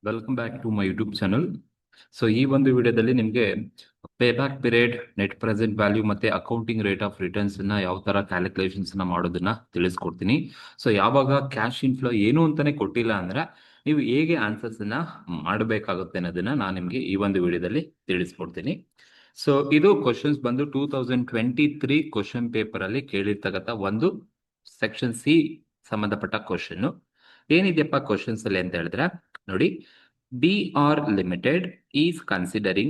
Welcome back to my YouTube channel. So ಈ ಒಂದು ವಿಡಿಯೋದಲ್ಲಿ ನಿಮಗೆ payback period, net present value ಮತ್ತೆ ಅಕೌಂಟಿಂಗ್ ರೇಟ್ ಆಫ್ ರಿಟರ್ನ್ಸ್ ನ ಯಾವ ತರ ಕ್ಯಾಲ್ಕುಲೇಷನ್ಸ್ ನ ಮಾಡೋದನ್ನ ತಿಳಿಸ್ಕೊಡ್ತೀನಿ. ಸೊ ಯಾವಾಗ ಕ್ಯಾಶ್ ಇನ್ಫ್ಲೋ ಏನು ಅಂತಾನೆ ಕೊಟ್ಟಿಲ್ಲ ಅಂದ್ರೆ ನೀವು ಹೇಗೆ ಆನ್ಸರ್ಸ್ ಅನ್ನ ಮಾಡಬೇಕಾಗುತ್ತೆ ಅನ್ನೋದನ್ನ ನಾನು ನಿಮಗೆ ಈ ಒಂದು ವಿಡಿಯೋದಲ್ಲಿ ತಿಳಿಸ್ಕೊಡ್ತೀನಿ. ಸೊ ಇದು ಕ್ವಶನ್ಸ್ ಬಂದು 2023 ಕ್ವಶನ್ ಪೇಪರ್ ಅಲ್ಲಿ ಕೇಳಿರ್ತಕ್ಕಂಥ ಒಂದು ಸೆಕ್ಷನ್ ಸಿ ಸಂಬಂಧಪಟ್ಟ ಕ್ವಶನ್. ಏನಿದೆಯಪ್ಪ ಕ್ವಶನ್ಸ್ ಅಲ್ಲಿ ಅಂತ ಹೇಳಿದ್ರೆ ನೋಡಿ, BR Limited is considering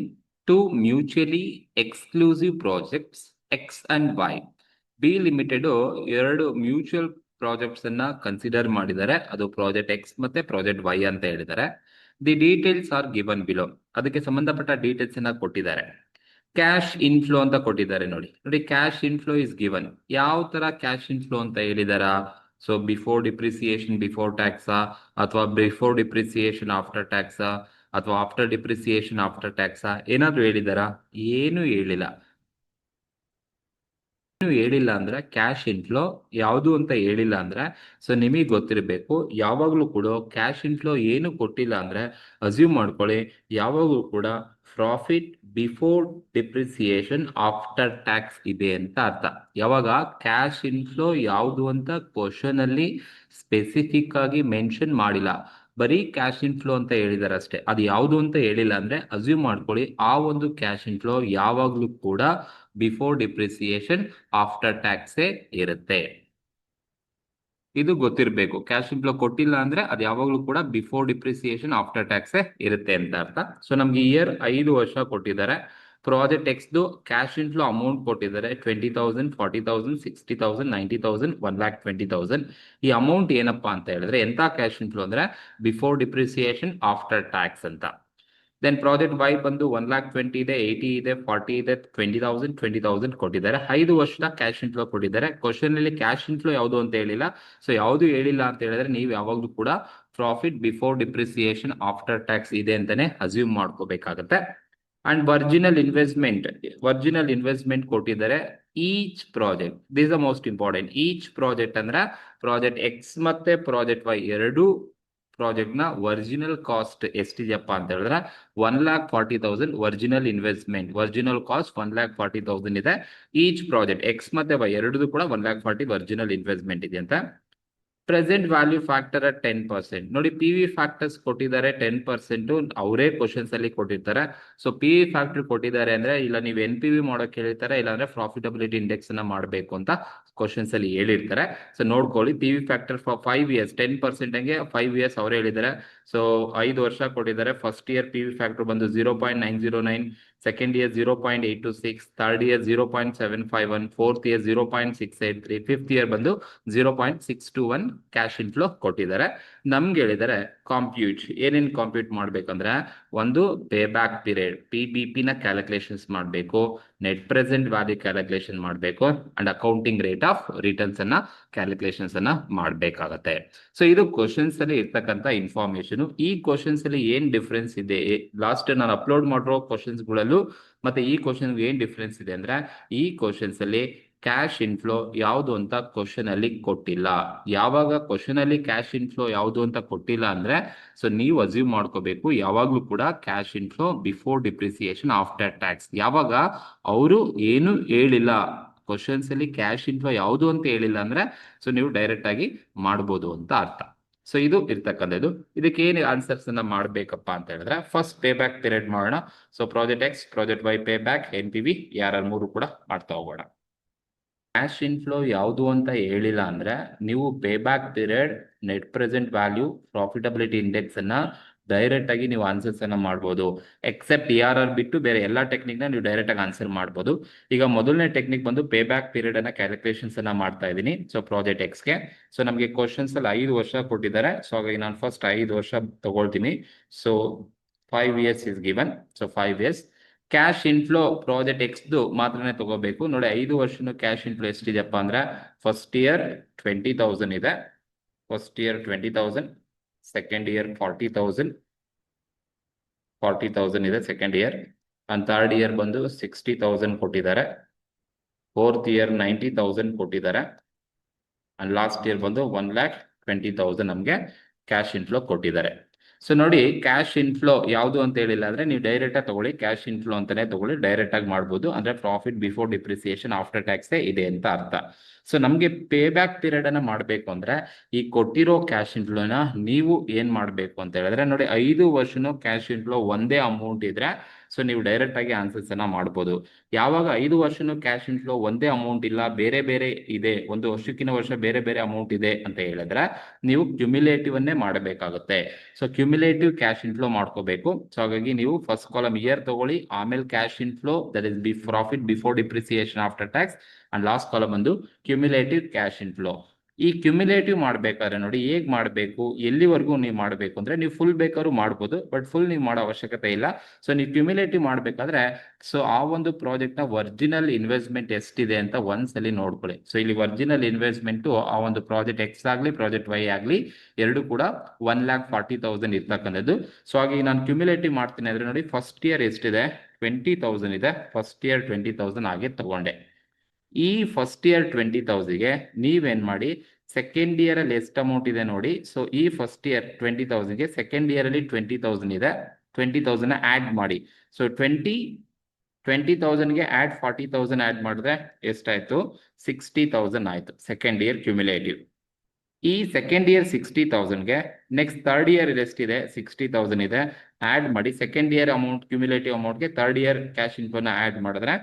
two mutually exclusive projects X and Y. B limited ಎರಡು ಮ್ಯೂಚುವಲ್ ಪ್ರಾಜೆಕ್ಟ್ಸ್ ಅನ್ನ ಕನ್ಸಿಡರ್ ಮಾಡಿದ್ದಾರೆ. ಅದು ಪ್ರಾಜೆಕ್ಟ್ ಎಕ್ಸ್ ಮತ್ತೆ ಪ್ರಾಜೆಕ್ಟ್ ವೈ ಅಂತ ಹೇಳಿದ್ದಾರೆ. The details are given below. ಅದಕ್ಕೆ ಸಂಬಂಧಪಟ್ಟ ಡೀಟೇಲ್ಸ್ ಅನ್ನ ಕೊಟ್ಟಿದ್ದಾರೆ. ಕ್ಯಾಶ್ ಇನ್ಫ್ಲೋ ಅಂತ ಕೊಟ್ಟಿದ್ದಾರೆ. ನೋಡಿ ಕ್ಯಾಶ್ ಇನ್ಫ್ಲೋ ಇಸ್ ಗಿವನ್. ಯಾವ ತರ ಕ್ಯಾಶ್ ಇನ್ಫ್ಲೋ ಅಂತ ಹೇಳಿದಾರ? ಸೊ ಬಿಫೋರ್ ಡಿಪ್ರಿಸಿಯೇಷನ್ ಬಿಫೋರ್ ಟ್ಯಾಕ್ಸಾ, ಅಥವಾ ಬಿಫೋರ್ ಡಿಪ್ರಿಸಿಯೇಷನ್ ಆಫ್ಟರ್ ಟ್ಯಾಕ್ಸಾ, ಅಥವಾ ಆಫ್ಟರ್ ಡಿಪ್ರಿಸಿಯೇಷನ್ ಆಫ್ಟರ್ ಟ್ಯಾಕ್ಸಾ ಏನಾದ್ರು ಹೇಳಿದಾರ? ಏನು ಹೇಳಿಲ್ಲ. ಹೇಳಿಲ್ಲ ಅಂದ್ರೆ ಕ್ಯಾಶ್ ಇನ್ಫ್ಲೋ ಯಾವುದು ಅಂತ ಹೇಳಿಲ್ಲ ಅಂದ್ರೆ, ಸೊ ನಿಮಗೆ ಗೊತ್ತಿರಬೇಕು, ಯಾವಾಗ್ಲೂ ಕೂಡ ಕ್ಯಾಶ್ ಇನ್ಫ್ಲೋ ಏನು ಕೊಟ್ಟಿಲ್ಲ ಅಂದ್ರೆ ಅಸ್ಯೂಮ್ ಮಾಡ್ಕೊಳ್ಳಿ, ಯಾವಾಗ್ಲೂ ಕೂಡ profit before depreciation after tax ಇದೆ ಅಂತ ಅರ್ಥ. ಯಾವಾಗ ಕ್ಯಾಶ್ ಇನ್ಫ್ಲೋ ಯಾವುದು ಅಂತ ಕ್ವಶನ್ ಅಲ್ಲಿ ಸ್ಪೆಸಿಫಿಕ್ ಆಗಿ ಮೆನ್ಷನ್ ಮಾಡಿಲ್ಲ, ಬರೀ ಕ್ಯಾಶ್ ಇನ್ಫ್ಲೋ ಅಂತ ಹೇಳಿದಾರೆ ಅಷ್ಟೇ. ಅದು ಯಾವುದು ಅಂತ ಹೇಳಿಲ್ಲ ಅಂದ್ರೆ ಅಸ್ಯೂಮ್ ಮಾಡ್ಕೊಳ್ಳಿ, ಆ ಒಂದು ಕ್ಯಾಶ್ ಇನ್ಫ್ಲೋ ಯಾವಾಗ್ಲೂ ಕೂಡ ಬಿಫೋರ್ ಡಿಪ್ರಿಸಿಯೇಷನ್ ಆಫ್ಟರ್ ಟ್ಯಾಕ್ಸೇ ಇರುತ್ತೆ. ಇದು ಗೊತ್ತಿರಬೇಕು. ಕ್ಯಾಶ್ ಇನ್ಫ್ಲೋ ಕೊಟ್ಟಿಲ್ಲ ಅಂದ್ರೆ ಅದು ಯಾವಾಗ್ಲೂ ಕೂಡ ಬಿಫೋರ್ ಡಿಪ್ರಿಸಿಯೇಷನ್ ಆಫ್ಟರ್ ಟ್ಯಾಕ್ಸೇ ಇರುತ್ತೆ ಅಂತ ಅರ್ಥ. ಸೊ ನಮ್ಗೆ ಇಯರ್ 5 ವರ್ಷ ಕೊಟ್ಟಿದ್ದಾರೆ. Project X cash inflow amount ಕೊಟ್ಟಿದ್ದಾರೆ 20,000, 40,000, 60,000, 90,000, 1,20,000. ಈ ಅಮೌಂಟ್ ಏನಪ್ಪಾ ಅಂತ ಹೇಳಿದ್ರೆ ಎಂತ ಕ್ಯಾಶ್ ಇನ್ಫ್ಲೋ ಅಂದ್ರೆ ಬಿಫೋರ್ ಡಿಪ್ರಿಸಿಯೇಷನ್ ಆಫ್ಟರ್ ಟ್ಯಾಕ್ಸ್ ಅಂತ. ದೆನ್ ಪ್ರಾಜೆಕ್ಟ್ ವೈ ಬಂದು 1,20,000 ಇದೆ, 80 ಇದೆ, 40 ಇದೆ, 20,000, 20,000 ಕೊಟ್ಟಿದ್ದಾರೆ. 5 ವರ್ಷದ ಕ್ಯಾಶ್ ಇನ್ಫ್ಲೋ ಕೊಟ್ಟಿದ್ದಾರೆ. ಕ್ವಶನ್ ಅಲ್ಲಿ ಕ್ಯಾಶ್ ಇನ್ಫ್ಲೋ ಯಾವುದು ಅಂತ ಹೇಳಿಲ್ಲ. ಸೊ ಯಾವುದು ಹೇಳಿಲ್ಲ ಅಂತ ಹೇಳಿದ್ರೆ ನೀವು ಯಾವಾಗ್ಲೂ ಕೂಡ profit before depreciation after tax ಇದೆ ಅಂತಾನೆ ಅಸ್ಯೂಮ್ ಮಾಡ್ಕೋಬೇಕಾಗತ್ತೆ. ಅಂಡ್ ವರ್ಜಿನಲ್ ಇನ್ವೆಸ್ಟ್ಮೆಂಟ್ ಕೊಟ್ಟಿದ್ದಾರೆ each project. This the most important. Each project ಅಂದ್ರೆ ಪ್ರಾಜೆಕ್ಟ್ ಎಕ್ಸ್ ಮತ್ತೆ ಪ್ರಾಜೆಕ್ಟ್ ವೈ ಎರಡು ಪ್ರಾಜೆಕ್ಟ್ ನ ಒರಿಜಿನಲ್ ಕಾಸ್ಟ್ ಎಷ್ಟಿದೆಯಪ್ಪ ಅಂತ ಹೇಳಿದ್ರೆ 1,40,000 ಒರಿಜಿನಲ್ ಇನ್ವೆಸ್ಟ್ಮೆಂಟ್. ಒರಿಜಿನಲ್ ಕಾಸ್ಟ್ 1,40,000 ಇದೆ. ಈಚ್ ಪ್ರಾಜೆಕ್ಟ್ ಎಕ್ಸ್ ಮತ್ತೆ ವೈ ಎರಡು ಕೂಡ 1,40,000 ಒರಿಜಿನಲ್ ಇನ್ವೆಸ್ಟ್ಮೆಂಟ್ ಇದೆ ಅಂತ. Present value factor 10%. ನೋಡಿ ಪಿ ವಿ ಫ್ಯಾಕ್ಟರ್ಸ್ ಕೊಟ್ಟಿದ್ದಾರೆ 10%. ಅವರೇ ಕ್ವಶನ್ಸ್ ಅಲ್ಲಿ ಕೊಟ್ಟಿರ್ತಾರೆ. ಸೊ ಪಿ ವಿ ಫ್ಯಾಕ್ಟರ್ ಕೊಟ್ಟಿದ್ದಾರೆ ಅಂದ್ರೆ ಇಲ್ಲ ನೀವು ಎನ್ ಪಿ ವಿ ಮಾಡೋಕೆ ಹೇಳಿರ್ತಾರೆ, ಇಲ್ಲಾಂದ್ರೆ ಪ್ರಾಫಿಟಬಿಲಿಟಿ ಇಂಡೆಕ್ಸ್ ಅನ್ನ ಮಾಡಬೇಕು ಅಂತ ಕ್ವಶನ್ಸ್ ಅಲ್ಲಿ ಹೇಳಿರ್ತಾರೆ. ಸೊ ನೋಡ್ಕೊಳ್ಳಿ, P V factor for 5 years 10% ಹಂಗೆ 5 years ಅವರೇ ಹೇಳಿದ್ದಾರೆ. ಸೊ 5 ವರ್ಷ ಕೊಟ್ಟಿದ್ದಾರೆ. First year P V factor ಬಂದು 0.909, second year 0.826, third year 0.751, fourth year 0.683, fifth year ಬಂದು 0.621 ಕ್ಯಾಶ್ ಇನ್ಫ್ಲೋ ಕೊಟ್ಟಿದ್ದಾರೆ. ನಮ್ಗೆ ಹೇಳಿದರೆ ಕಾಂಪ್ಯೂಟ್ ಏನೇನು ಕಾಂಪ್ಯೂಟ್ ಮಾಡ್ಬೇಕಂದ್ರೆ, ಒಂದು ಪೇ ಬ್ಯಾಕ್ ಪೀರಿಯಡ್ PBP ನ ಕ್ಯಾಲ್ಕುಲೇಷನ್ಸ್ ಮಾಡಬೇಕು, ನೆಟ್ ಪ್ರೆಸೆಂಟ್ ವ್ಯಾಲ್ಯೂ ಕ್ಯಾಲ್ಕುಲೇಷನ್ ಮಾಡಬೇಕು, and accounting rate of returns ಅನ್ನ ಕ್ಯಾಲ್ಕುಲೇಷನ್ಸ್ ಅನ್ನ ಮಾಡಬೇಕಾಗತ್ತೆ. ಸೊ ಇದು ಕ್ವಶನ್ಸ್ ಅಲ್ಲಿ ಇರ್ತಕ್ಕಂಥ ಇನ್ಫಾರ್ಮೇಶನ್. ಈ ಕ್ವಶನ್ಸ್ ಅಲ್ಲಿ ಏನ್ ಡಿಫ್ರೆನ್ಸ್ ಇದೆ, ಲಾಸ್ಟ್ ನಾನು ಅಪ್ಲೋಡ್ ಮಾಡಿರೋ ಕ್ವಶನ್ಸ್ ಗಳಲ್ಲೂ ಮತ್ತೆ ಈ ಕ್ವಶನ್ ಏನ್ ಡಿಫ್ರೆನ್ಸ್ ಇದೆ ಅಂದ್ರೆ, ಈ ಕ್ವಶನ್ಸ್ ಅಲ್ಲಿ ಕ್ಯಾಶ್ ಇನ್ಫ್ಲೋ ಯಾವುದು ಅಂತ ಕ್ವಶನ್ ಅಲ್ಲಿ ಕೊಟ್ಟಿಲ್ಲ. ಯಾವಾಗ ಕ್ವಶನ್ ಅಲ್ಲಿ ಕ್ಯಾಶ್ ಇನ್ಫ್ಲೋ ಯಾವುದು ಅಂತ ಕೊಟ್ಟಿಲ್ಲ ಅಂದ್ರೆ, ಸೊ ನೀವು ಅಸ್ಯೂಮ್ ಮಾಡ್ಕೋಬೇಕು ಯಾವಾಗ್ಲೂ ಕೂಡ cash inflow before depreciation after tax. ಯಾವಾಗ ಅವರು ಏನು ಹೇಳಿಲ್ಲ, ಕ್ವಶನ್ಸ್ ಅಲ್ಲಿ ಕ್ಯಾಶ್ ಇನ್ಫ್ಲೋ ಯಾವುದು ಅಂತ ಹೇಳಿಲ್ಲ ಅಂದ್ರೆ, ಸೊ ನೀವು ಡೈರೆಕ್ಟ್ ಆಗಿ ಮಾಡ್ಬೋದು ಅಂತ ಅರ್ಥ. ಸೊ ಇದು ಇರ್ತಕ್ಕಂಥದ್ದು. ಇದಕ್ಕೆ ಏನು ಆನ್ಸರ್ಸ್ ಅನ್ನ ಮಾಡ್ಬೇಕಪ್ಪ ಅಂತ ಹೇಳಿದ್ರೆ, ಫಸ್ಟ್ ಪೇ ಬ್ಯಾಕ್ ಪೀರಿಯಡ್ ಮಾಡೋಣ. So project X, project Y pay back, NPV ಯಾರು ಮೂರು ಕೂಡ ಮಾಡ್ತಾ ಹೋಗೋಣ. ಕ್ಯಾಶ್ ಇನ್ಫ್ಲೋ ಯಾವುದು ಅಂತ ಹೇಳಿಲ್ಲ ಅಂದ್ರೆ ನೀವು pay back period, net present value, profitability index ಅನ್ನ ಡೈರೆಕ್ಟ್ ಆಗಿ ನೀವು ಆನ್ಸರ್ಸ್ ಅನ್ನ ಮಾಡ್ಬೋದು. ಎಕ್ಸೆಪ್ಟ್ ERR ಬಿಟ್ಟು ಬೇರೆ ಎಲ್ಲಾ ಟೆಕ್ನಿಕ್ ನ ನೀವು ಡೈರೆಕ್ಟ್ ಆಗಿ ಆನ್ಸರ್ ಮಾಡ್ಬೋದು. ಈಗ ಮೊದಲನೇ ಟೆಕ್ನಿಕ್ ಬಂದು ಪೇ ಬ್ಯಾಕ್ ಪೀರಿಯಡ್ ಅನ್ನ ಕ್ಯಾಲ್ಕುಲೇಷನ್ಸ್ ಅನ್ನ ಮಾಡ್ತಾ ಇದ್ದೀನಿ. ಸೊ ಪ್ರಾಜೆಕ್ಟ್ ಎಕ್ಸ್ ಗೆ ಸೊ ನಮಗೆ ಕ್ವಶನ್ಸ್ ಅಲ್ಲಿ 5 ವರ್ಷ ಕೊಟ್ಟಿದ್ದಾರೆ. ಸೊ ಹಾಗಾಗಿ ನಾನು ಫಸ್ಟ್ 5 ವರ್ಷ ತಗೊಳ್ತೀನಿ. So 5 years is given. So 5 years cash inflow project X ಮಾತ್ರನೇ ತಗೋಬೇಕು. ನೋಡಿ 5 ವರ್ಷನು ಕ್ಯಾಶ್ ಇನ್ಫ್ಲೋ ಎಷ್ಟಿದೆಯಪ್ಪ ಅಂದ್ರೆ, ಫಸ್ಟ್ ಇಯರ್ 20,000 ಇದೆ, ಫಸ್ಟ್ ಇಯರ್ 20,000, ಸೆಕೆಂಡ್ ಇಯರ್ 40,000 ಇದೆ second year, and third year ಬಂದು 60,000 ಕೊಟ್ಟಿದ್ದಾರೆ, ಫೋರ್ತ್ ಇಯರ್ 90,000 ಕೊಟ್ಟಿದ್ದಾರೆ, ಅಂಡ್ ಲಾಸ್ಟ್ ಇಯರ್ ಬಂದು 1,20,000 ನಮಗೆ ಕ್ಯಾಶ್ ಇನ್ಫ್ಲೋ ಕೊಟ್ಟಿದ್ದಾರೆ. ಸೊ ನೋಡಿ, ಕ್ಯಾಶ್ ಇನ್ಫ್ಲೋ ಯಾವುದು ಅಂತ ಹೇಳಿಲ್ಲ ಅಂದ್ರೆ ನೀವು ಡೈರೆಕ್ಟ್ ಆಗಿ ತಗೊಳ್ಳಿ, ಕ್ಯಾಶ್ ಇನ್ಫ್ಲೋ ಅಂತಾನೆ ತಗೊಳ್ಳಿ, ಡೈರೆಕ್ಟ್ ಆಗಿ ಮಾಡ್ಬೋದು. ಅಂದ್ರೆ profit before depreciation after tax ಇದೆ ಅಂತ ಅರ್ಥ. ಸೊ ನಮಗೆ ಪೇ ಬ್ಯಾಕ್ ಪೀರಿಯಡ್ ಅನ್ನ ಮಾಡಬೇಕು ಅಂದ್ರೆ ಈ ಕೊಟ್ಟಿರೋ ಕ್ಯಾಶ್ ಇನ್ಫ್ಲೋನ ನೀವು ಏನ್ ಮಾಡಬೇಕು ಅಂತ ಹೇಳಿದ್ರೆ, ನೋಡಿ 5 ವರ್ಷನೂ ಕ್ಯಾಶ್ ಇನ್ಫ್ಲೋ ಒಂದೇ ಅಮೌಂಟ್ ಇದ್ರೆ ಸೊ ನೀವು ಡೈರೆಕ್ಟ್ ಆಗಿ ಆನ್ಸರ್ಸ್ ಅನ್ನ ಮಾಡ್ಬೋದು. ಯಾವಾಗ 5 ವರ್ಷನೂ ಕ್ಯಾಶ್ ಇನ್ಫ್ಲೋ ಒಂದೇ ಅಮೌಂಟ್ ಇಲ್ಲ, ಬೇರೆ ಬೇರೆ ಇದೆ, ಒಂದು ವರ್ಷಕ್ಕಿಂತ ವರ್ಷ ಬೇರೆ ಬೇರೆ ಅಮೌಂಟ್ ಇದೆ ಅಂತ ಹೇಳಿದ್ರೆ ನೀವು ಕ್ಯುಮ್ಯುಲೇಟಿವ್ ಅನ್ನೇ ಮಾಡಬೇಕಾಗುತ್ತೆ. ಸೊ ಕ್ಯುಮ್ಯುಲೇಟಿವ್ ಕ್ಯಾಶ್ ಇನ್ಫ್ಲೋ ಮಾಡ್ಕೋಬೇಕು. ಸೊ ಹಾಗಾಗಿ ನೀವು ಫಸ್ಟ್ ಕಾಲಮ್ ಇಯರ್ ತಗೊಳ್ಳಿ, ಆಮೇಲೆ cash inflow that is profit before depreciation after tax, and last column ಒಂದು ಕ್ಯುಮ್ಯುಲೇಟಿವ್ ಕ್ಯಾಶ್ ಇನ್ಫ್ಲೋ. ಈ ಕ್ಯುಮ್ಯುಲೇಟಿವ್ ಮಾಡ್ಬೇಕಾದ್ರೆ ನೋಡಿ ಹೇಗ್ ಮಾಡಬೇಕು, ಎಲ್ಲಿವರೆಗೂ ನೀವು ಮಾಡಬೇಕು ಅಂದ್ರೆ ನೀವು ಫುಲ್ ಬೇಕಾದ್ರೂ ಮಾಡ್ಬೋದು, ಬಟ್ ಫುಲ್ ನೀವು ಮಾಡೋ ಅವಶ್ಯಕತೆ ಇಲ್ಲ. ಸೊ ನೀವು ಕ್ಯುಮ್ಯುಲೇಟಿವ್ ಮಾಡ್ಬೇಕಾದ್ರೆ ಸೊ ಆ ಒಂದು ಪ್ರಾಜೆಕ್ಟ್ ನ ಒರಿಜಿನಲ್ ಇನ್ವೆಸ್ಟ್ಮೆಂಟ್ ಎಷ್ಟಿದೆ ಅಂತ ಒಂದ್ಸಲಿ ನೋಡ್ಕೊಳ್ಳಿ. ಸೊ ಇಲ್ಲಿ ಒರಿಜಿನಲ್ ಇನ್ವೆಸ್ಟ್ಮೆಂಟ್ ಆ ಒಂದು ಪ್ರಾಜೆಕ್ಟ್ ಎಕ್ಸ್ ಆಗಲಿ ಪ್ರಾಜೆಕ್ಟ್ ವೈ ಆಗಲಿ ಎರಡು ಕೂಡ 1,40,000 ಇರ್ತಕ್ಕಂಥದ್ದು. ಸೊ ಹಾಗೆ ನಾನು ಕ್ಯುಮ್ಯುಲೇಟಿವ್ ಮಾಡ್ತೀನಿ ಅಂದ್ರೆ ನೋಡಿ, ಫಸ್ಟ್ ಇಯರ್ ಎಷ್ಟಿದೆ 20,000 ಇದೆ, ಫಸ್ಟ್ ಇಯರ್ 20,000 ಆಗಿ ತಗೊಂಡೆ. ಈ ಫಸ್ಟ್ ಇಯರ್ 20,000ಗೆ ನೀವೇನ್ ಮಾಡಿ, ಸೆಕೆಂಡ್ ಇಯರ್ ಅಲ್ಲಿ ಎಷ್ಟು ಅಮೌಂಟ್ ಇದೆ ನೋಡಿ. ಸೊ ಈ ಫಸ್ಟ್ ಇಯರ್ 20,000ಗೆ ಸೆಕೆಂಡ್ ಇಯರ್ ಅಲ್ಲಿ 20,000 ಇದೆ, 20,000 ಆಡ್ ಮಾಡಿ. ಸೊ 20,000ಗೆ ಆಡ್ 40,000 ಆಡ್ ಮಾಡಿದ್ರೆ ಎಷ್ಟಾಯ್ತು, 60,000 ಆಯ್ತು ಸೆಕೆಂಡ್ ಇಯರ್ ಕ್ಯುಮ್ಯುಲೇಟಿವ್. ಈ ಸೆಕೆಂಡ್ ಇಯರ್ 60,000ಗೆ ನೆಕ್ಸ್ಟ್ ಥರ್ಡ್ ಇಯರ್ ಎಷ್ಟಿದೆ 60,000 ಇದೆ, ಆಡ್ ಮಾಡಿ. ಸೆಕೆಂಡ್ ಇಯರ್ ಅಮೌಂಟ್ ಕ್ಯುಮ್ಯುಲೇಟಿವ್ ಅಮೌಂಟ್ಗೆ ಥರ್ಡ್ ಇಯರ್ ಕ್ಯಾಶ್ ಇನ್ಫ್ಲೋನ ಆಡ್ ಮಾಡಿದ್ರೆ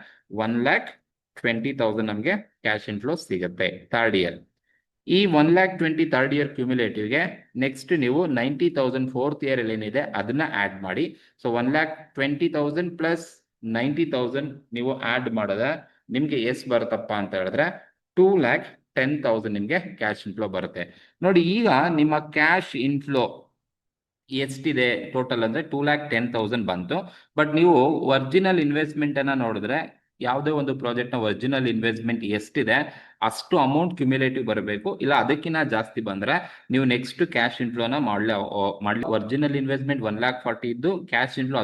1,20,000 ನಮಗೆ ಕ್ಯಾಶ್ ಇನ್ಫ್ಲೋ ಸಿಗುತ್ತೆ ಥರ್ಡ್ ಇಯರ್. ಈ 1,20,000 ಥರ್ಡ್ ಇಯರ್ ಕ್ಯುಮ್ಯುಲೇಟಿವ್ಗೆ ನೆಕ್ಸ್ಟ್ ನೀವು 90,000 ಫೋರ್ತ್ ಇಯರ್ ಅಲ್ಲಿ ಏನಿದೆ ಅದನ್ನ ಆಡ್ ಮಾಡಿ. ಸೊ 1,20,000 ಪ್ಲಸ್ 90,000 ನೀವು ಆಡ್ ಮಾಡಿದ್ರೆ ನಿಮ್ಗೆ ಎಷ್ಟು ಬರುತ್ತಪ್ಪ ಅಂತ ಹೇಳಿದ್ರೆ 2,10,000 ನಿಮ್ಗೆ ಕ್ಯಾಶ್ ಇನ್ಫ್ಲೋ ಬರುತ್ತೆ. ನೋಡಿ ಈಗ ನಿಮ್ಮ ಕ್ಯಾಶ್ ಇನ್ಫ್ಲೋ ಎಷ್ಟಿದೆ ಟೋಟಲ್ ಅಂದ್ರೆ 2,10,000 ಬಂತು. ಬಟ್ ನೀವು ಒರಿಜಿನಲ್ ಇನ್ವೆಸ್ಟ್ಮೆಂಟ್ ಅನ್ನ ನೋಡಿದ್ರೆ ಯಾವುದೇ ಒಂದು ಪ್ರಾಜೆಕ್ಟ್ ನ ಒರಿಜಿನಲ್ ಇನ್ವೆಸ್ಟ್ಮೆಂಟ್ ಎಷ್ಟಿದೆ ಅಷ್ಟು ಅಮೌಂಟ್ ಕ್ಯುಮ್ಯುಲೇಟಿವ್ ಬರಬೇಕು. ಇಲ್ಲ ಅದಕ್ಕಿಂತ ಜಾಸ್ತಿ ಬಂದ್ರೆ ನೀವು ನೆಕ್ಸ್ಟ್ ಕ್ಯಾಶ್ ಇನ್ಫ್ಲೋನ ಮಾಡ್ಲಿ. ಒರಿಜಿನಲ್ ಇನ್ವೆಸ್ಟ್ಮೆಂಟ್ 1,40,000 ಇದ್ದು ಕ್ಯಾಶ್ ಇನ್ಫ್ಲೋ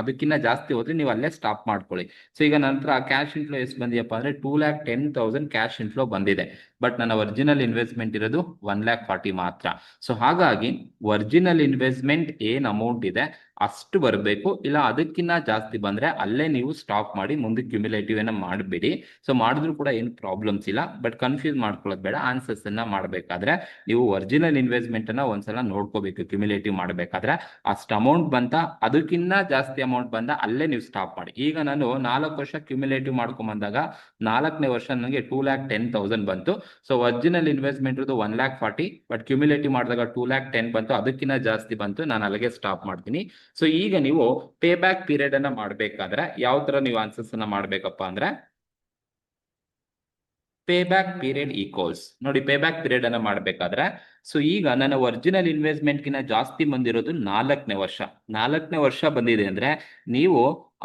ಅದಕ್ಕಿಂತ ಜಾಸ್ತಿ ಹೋದ್ರೆ ನೀವು ಅಲ್ಲೇ ಸ್ಟಾಪ್ ಮಾಡ್ಕೊಳ್ಳಿ. ಸೊ ಈಗ ನಂತರ ಕ್ಯಾಶ್ ಇನ್ಫ್ಲೋ ಎಷ್ಟು ಬಂದಿಯಪ್ಪ ಅಂದ್ರೆ 2,10,000 ಕ್ಯಾಶ್ ಇನ್ಫ್ಲೋ ಬಂದಿದೆ. ಬಟ್ ನನ್ನ ಒರಿಜಿನಲ್ ಇನ್ವೆಸ್ಟ್ಮೆಂಟ್ ಇರೋದು 1,40,000 ಮಾತ್ರ. ಸೊ ಹಾಗಾಗಿ ಒರಿಜಿನಲ್ ಇನ್ವೆಸ್ಟ್ಮೆಂಟ್ ಏನ್ ಅಮೌಂಟ್ ಇದೆ ಅಷ್ಟು ಬರಬೇಕು. ಇಲ್ಲ ಅದಕ್ಕಿಂತ ಜಾಸ್ತಿ ಬಂದ್ರೆ ಅಲ್ಲೇ ನೀವು ಸ್ಟಾಪ್ ಮಾಡಿ, ಮುಂದೆ ಕ್ಯುಮ್ಯುಲೇಟಿವ್ ಅನ್ನ ಮಾಡಬೇಡಿ. ಸೊ ಮಾಡಿದ್ರು ಕೂಡ ಏನು ಪ್ರಾಬ್ಲಮ್ಸ್ ಇಲ್ಲ, ಬಟ್ ಕನ್ಫ್ಯೂಸ್ ಮಾಡ್ಕೊಳ್ಳೋದು ಬೇಡ. ಆನ್ಸರ್ಸ್ ಅನ್ನ ಮಾಡಬೇಕಾದ್ರೆ ನೀವು ಒರಿಜಿನಲ್ ಇನ್ವೆಸ್ಟ್ಮೆಂಟ್ ಅನ್ನ ಒಂದ್ಸಲ ನೋಡ್ಕೋಬೇಕು. ಕ್ಯುಮ್ಯುಲೇಟಿವ್ ಮಾಡಬೇಕಾದ್ರೆ ಅಷ್ಟು ಅಮೌಂಟ್ ಬಂತ, ಅದಕ್ಕಿಂತ ಜಾಸ್ತಿ ಅಮೌಂಟ್ ಬಂದ ಅಲ್ಲೇ ನೀವು ಸ್ಟಾಪ್ ಮಾಡಿ. ಈಗ ನಾನು 4 ವರ್ಷ ಕ್ಯುಮ್ಯುಲೇಟಿವ್ ಮಾಡ್ಕೊಂಡ್ ಬಂದಾಗ 4ನೇ ವರ್ಷ ನನಗೆ 2,10,000 ಬಂತು. ಸೊ ಒರಿಜಿನಲ್ ಇನ್ವೆಸ್ಟ್ಮೆಂಟ್ ಇರೋದು 1,40,000, ಬಟ್ ಕ್ಯುಮ್ಯುಲೇಟಿವ್ ಮಾಡಿದಾಗ 2,10,000 ಬಂತು, ಅದಕ್ಕಿಂತ ಜಾಸ್ತಿ ಬಂತು, ನಾನು ಅಲ್ಲಿಗೆ ಸ್ಟಾಪ್ ಮಾಡ್ತೀನಿ. ಸೊ ಈಗ ನೀವು ಪೇ ಬ್ಯಾಕ್ ಪೀರಿಯಡ್ ಅನ್ನ ಮಾಡಬೇಕಾದ್ರೆ ಯಾವ ತರ ನೀವು ಆನ್ಸರ್ಸ್ ಅನ್ನ ಮಾಡ್ಬೇಕಪ್ಪ ಅಂದ್ರೆ, ಪೇ ಬ್ಯಾಕ್ ಪೀರಿಯಡ್ ಈಕ್ವಲ್ಸ್ ನೋಡಿ, ಪೇ ಬ್ಯಾಕ್ ಪೀರಿಯಡ್ ಅನ್ನ ಮಾಡಬೇಕಾದ್ರೆ ಸೊ ಈಗ ನನ್ನ ಒರಿಜಿನಲ್ ಇನ್ವೆಸ್ಟ್ಮೆಂಟ್ ಗಿನ ಜಾಸ್ತಿ ಬಂದಿರೋದು 4ನೇ ವರ್ಷ. 4ನೇ ವರ್ಷ ಬಂದಿದೆ ಅಂದ್ರೆ ನೀವು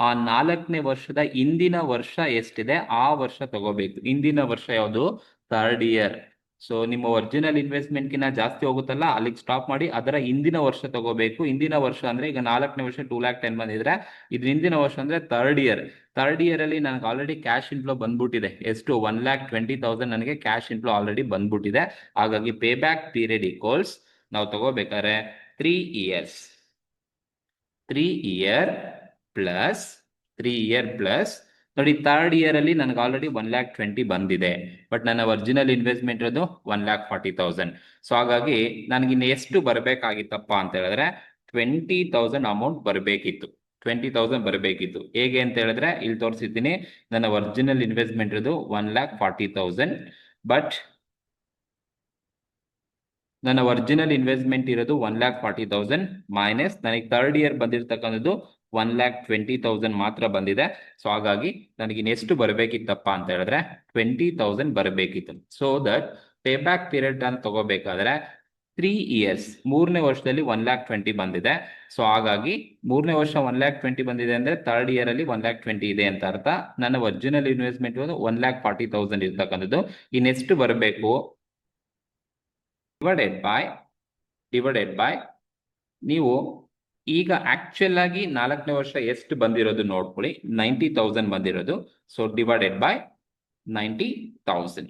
ಆ 4ನೇ ವರ್ಷದ ಹಿಂದಿನ ವರ್ಷ ಎಷ್ಟಿದೆ ಆ ವರ್ಷ ತಗೋಬೇಕು. ಹಿಂದಿನ ವರ್ಷ ಯಾವುದು, ಥರ್ಡ್ ಇಯರ್. ಸೊ ನಿಮ್ಮ ಒರಿಜಿನಲ್ ಇನ್ವೆಸ್ಟ್ಮೆಂಟ್ ಗಿನ ಜಾಸ್ತಿ ಹೋಗುತ್ತಲ್ಲ ಅಲ್ಲಿಗೆ ಸ್ಟಾಪ್ ಮಾಡಿ, ಅದರ ಹಿಂದಿನ ವರ್ಷ ತಗೋಬೇಕು. ಹಿಂದಿನ ವರ್ಷ ಅಂದ್ರೆ ಈಗ 4ನೇ ವರ್ಷ 2,10,000 ಬಂದಿದ್ರೆ ಇದು ಹಿಂದಿನ ವರ್ಷ ಅಂದ್ರೆ ಥರ್ಡ್ ಇಯರ್. ಥರ್ಡ್ ಇಯರ್ ಅಲ್ಲಿ ನನಗೆ ಆಲ್ರೆಡಿ ಕ್ಯಾಶ್ ಇನ್ಫ್ಲೋ ಬಂದ್ಬಿಟ್ಟಿದೆ. ಎಷ್ಟು, 1,20,000 ನನಗೆ ಕ್ಯಾಶ್ ಇನ್ಫ್ಲೋ ಆಲ್ರೆಡಿ ಬಂದ್ಬಿಟ್ಟಿದೆ. ಹಾಗಾಗಿ ಪೇ ಬ್ಯಾಕ್ ಪೀರಿಯಡ್ ಈಕ್ವಲ್ಸ್ ನಾವು ತಗೋಬೇಕಾದ್ರೆ 3 years. 3 year plus 3 year plus ನೋಡಿ, ಥರ್ಡ್ ಇಯರ್ ಅಲ್ಲಿ ನನಗೆ ಆಲ್ರೆಡಿ 1,20,000 ಬಂದಿದೆ, ಬಟ್ ನನ್ನ ಒರಿಜಿನಲ್ ಇನ್ವೆಸ್ಟ್ಮೆಂಟ್ ಇರೋದು 1,40,000. ಸೊ ಹಾಗಾಗಿ ನನಗಿನ್ನ ಎಷ್ಟು ಬರಬೇಕಾಗಿತ್ತಪ್ಪ ಅಂತ ಹೇಳಿದ್ರೆ 20,000 ಅಮೌಂಟ್ ಬರಬೇಕಿತ್ತು. 20,000 ಬರಬೇಕಿತ್ತು. ಹೇಗೆ ಅಂತ ಹೇಳಿದ್ರೆ ಇಲ್ಲಿ ತೋರಿಸಿದ್ದೀನಿ. ನನ್ನ ಒರಿಜಿನಲ್ ಇನ್ವೆಸ್ಟ್ಮೆಂಟ್ ಇರೋದು 1,40,000, ಬಟ್ ನನ್ನ ಒರಿಜಿನಲ್ ಇನ್ವೆಸ್ಟ್ಮೆಂಟ್ ಇರೋದು 1,40,000 ಮೈನಸ್ ನನಗೆ ಥರ್ಡ್ ಇಯರ್ ಬಂದಿರತಕ್ಕಂಥದ್ದು 1,20,000 ಮಾತ್ರ ಬಂದಿದೆ. ಸೊ ಹಾಗಾಗಿ ನನಗೆ ಇನ್ನೆಷ್ಟು ಬರಬೇಕಿತ್ತಪ್ಪ ಅಂತ ಹೇಳಿದ್ರೆ 20,000 ಬರಬೇಕಿತ್ತು. So that pay back period ಅನ್ನು ತಗೋಬೇಕಾದ್ರೆ 3 ಇಯರ್ಸ್, 3ನೇ ವರ್ಷದಲ್ಲಿ 1,20,000 ಬಂದಿದೆ. ಸೊ ಹಾಗಾಗಿ 3ನೇ ವರ್ಷ 1,20,000 ಬಂದಿದೆ ಅಂದ್ರೆ ಥರ್ಡ್ ಇಯರ್ ಅಲ್ಲಿ 1,20,000 ಇದೆ ಅಂತ ಅರ್ಥ. ನನ್ನ ಒರಿಜಿನಲ್ ಇನ್ವೆಸ್ಟ್ಮೆಂಟ್ 1,40,000 ಇರ್ತಕ್ಕಂಥದ್ದು. ಇನ್ನೆಷ್ಟು ಬರಬೇಕು, ಡಿವೈಡೆಡ್ ಬೈ ನೀವು ಈಗ ಆಕ್ಚುಲ್ ಆಗಿ 4ನೇ ವರ್ಷ ಎಷ್ಟು ಬಂದಿರೋದು ನೋಡ್ಕೊಳ್ಳಿ, 90,000 ಬಂದಿರೋದು. So divided by 90,000.